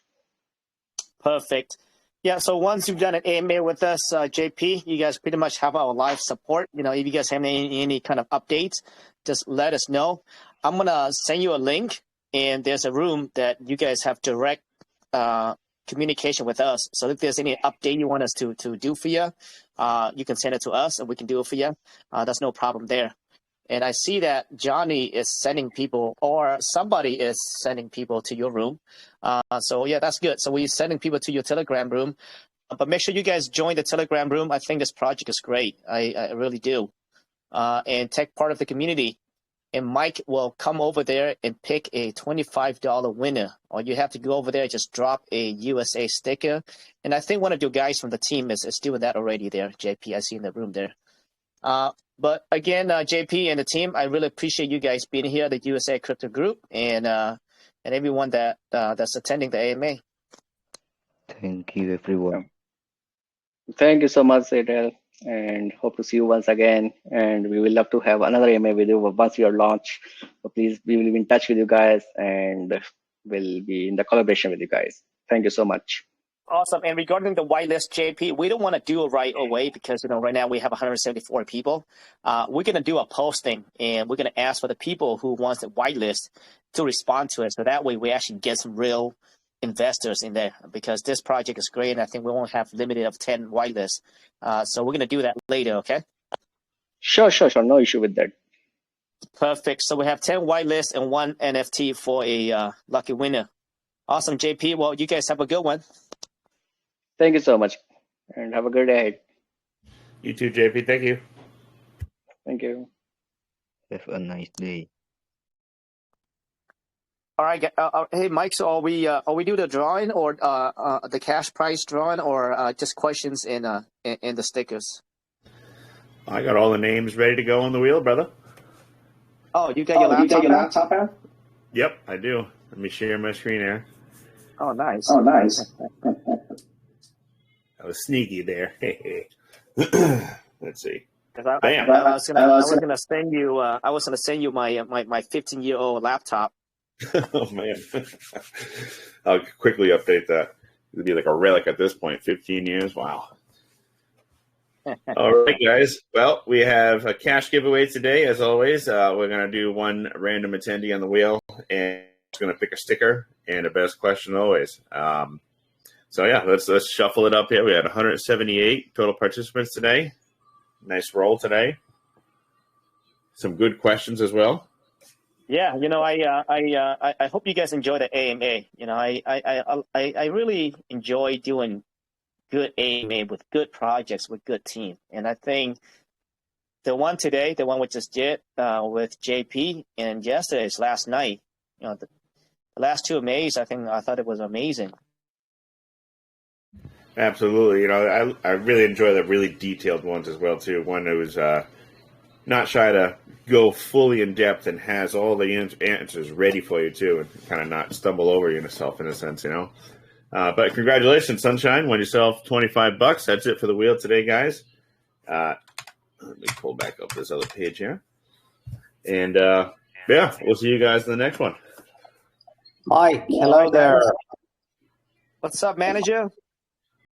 Perfect. Yeah, so once you've done an AMA with us, JP, you guys pretty much have our live support. You know, if you guys have any kind of updates, just let us know. I'm going to send you a link, and there's a room that you guys have direct communication with us. So if there's any update you want us to do for you, you can send it to us and we can do it for you. That's no problem there. And I see that Johnny is sending people, or somebody is sending people to your room. So yeah, that's good. So we're sending people to your Telegram room. But make sure you guys join the Telegram room. I think this project is great. I really do. And take part of the community. And Mike will come over there and pick a $25 winner. All you have to go over there, just drop a USA sticker. And I think one of your guys from the team is doing that already there, JP. I see in the room there. But again, JP and the team, I really appreciate you guys being here, the USA Crypto Group, and everyone that's attending the AMA. Thank you, everyone. Thank you so much, Adel, and hope to see you once again. And we will love to have another AMA with you once you are launched. So please, we will be in touch with you guys, and we'll be in the collaboration with you guys. Thank you so much. Awesome. And regarding the whitelist, JP, we don't want to do it right away because, right now we have 174 people. We're going to do a posting, and we're going to ask for the people who wants the whitelist to respond to it. So that way we actually get some real investors in there, because this project is great. And I think we won't have limited of 10 whitelists. So we're going to do that later, okay? Sure. No issue with that. Perfect. So we have 10 whitelists and 1 NFT for a lucky winner. Awesome, JP. Well, you guys have a good one. Thank you so much, and have a good day ahead. You too, JP. Thank you. Thank you. Have a nice day. All right. Hey, Mike. So are we do the drawing or the cash prize drawing, or just questions in the stickers? I got all the names ready to go on the wheel, brother. Oh, you got your laptop out? Yep, I do. Let me share my screen here. Oh, nice. I was sneaky there. Let's see. I was gonna send you. I was gonna send you my 15-year-old laptop. Oh man! I'll quickly update that. It'll be like a relic at this point. 15 years. Wow. All right, guys. Well, we have a cash giveaway today, as always. We're gonna do one random attendee on the wheel, and it's gonna pick a sticker and a best question always. So yeah, let's shuffle it up here. We had 178 total participants today. Nice roll today. Some good questions as well. Yeah, I hope you guys enjoy the AMA. I really enjoy doing good AMA with good projects with good team, and I think the one today, the one we just did with JP, and yesterday's last night. The last two AMAs, I thought it was amazing. Absolutely. I really enjoy the really detailed ones as well, too. One that was not shy to go fully in depth and has all the answers ready for you, too, and kind of not stumble over yourself in a sense, But congratulations, Sunshine. Won yourself $25. That's it for the wheel today, guys. Let me pull back up this other page here. And, yeah, we'll see you guys in the next one. Mike, hello there. What's up, manager?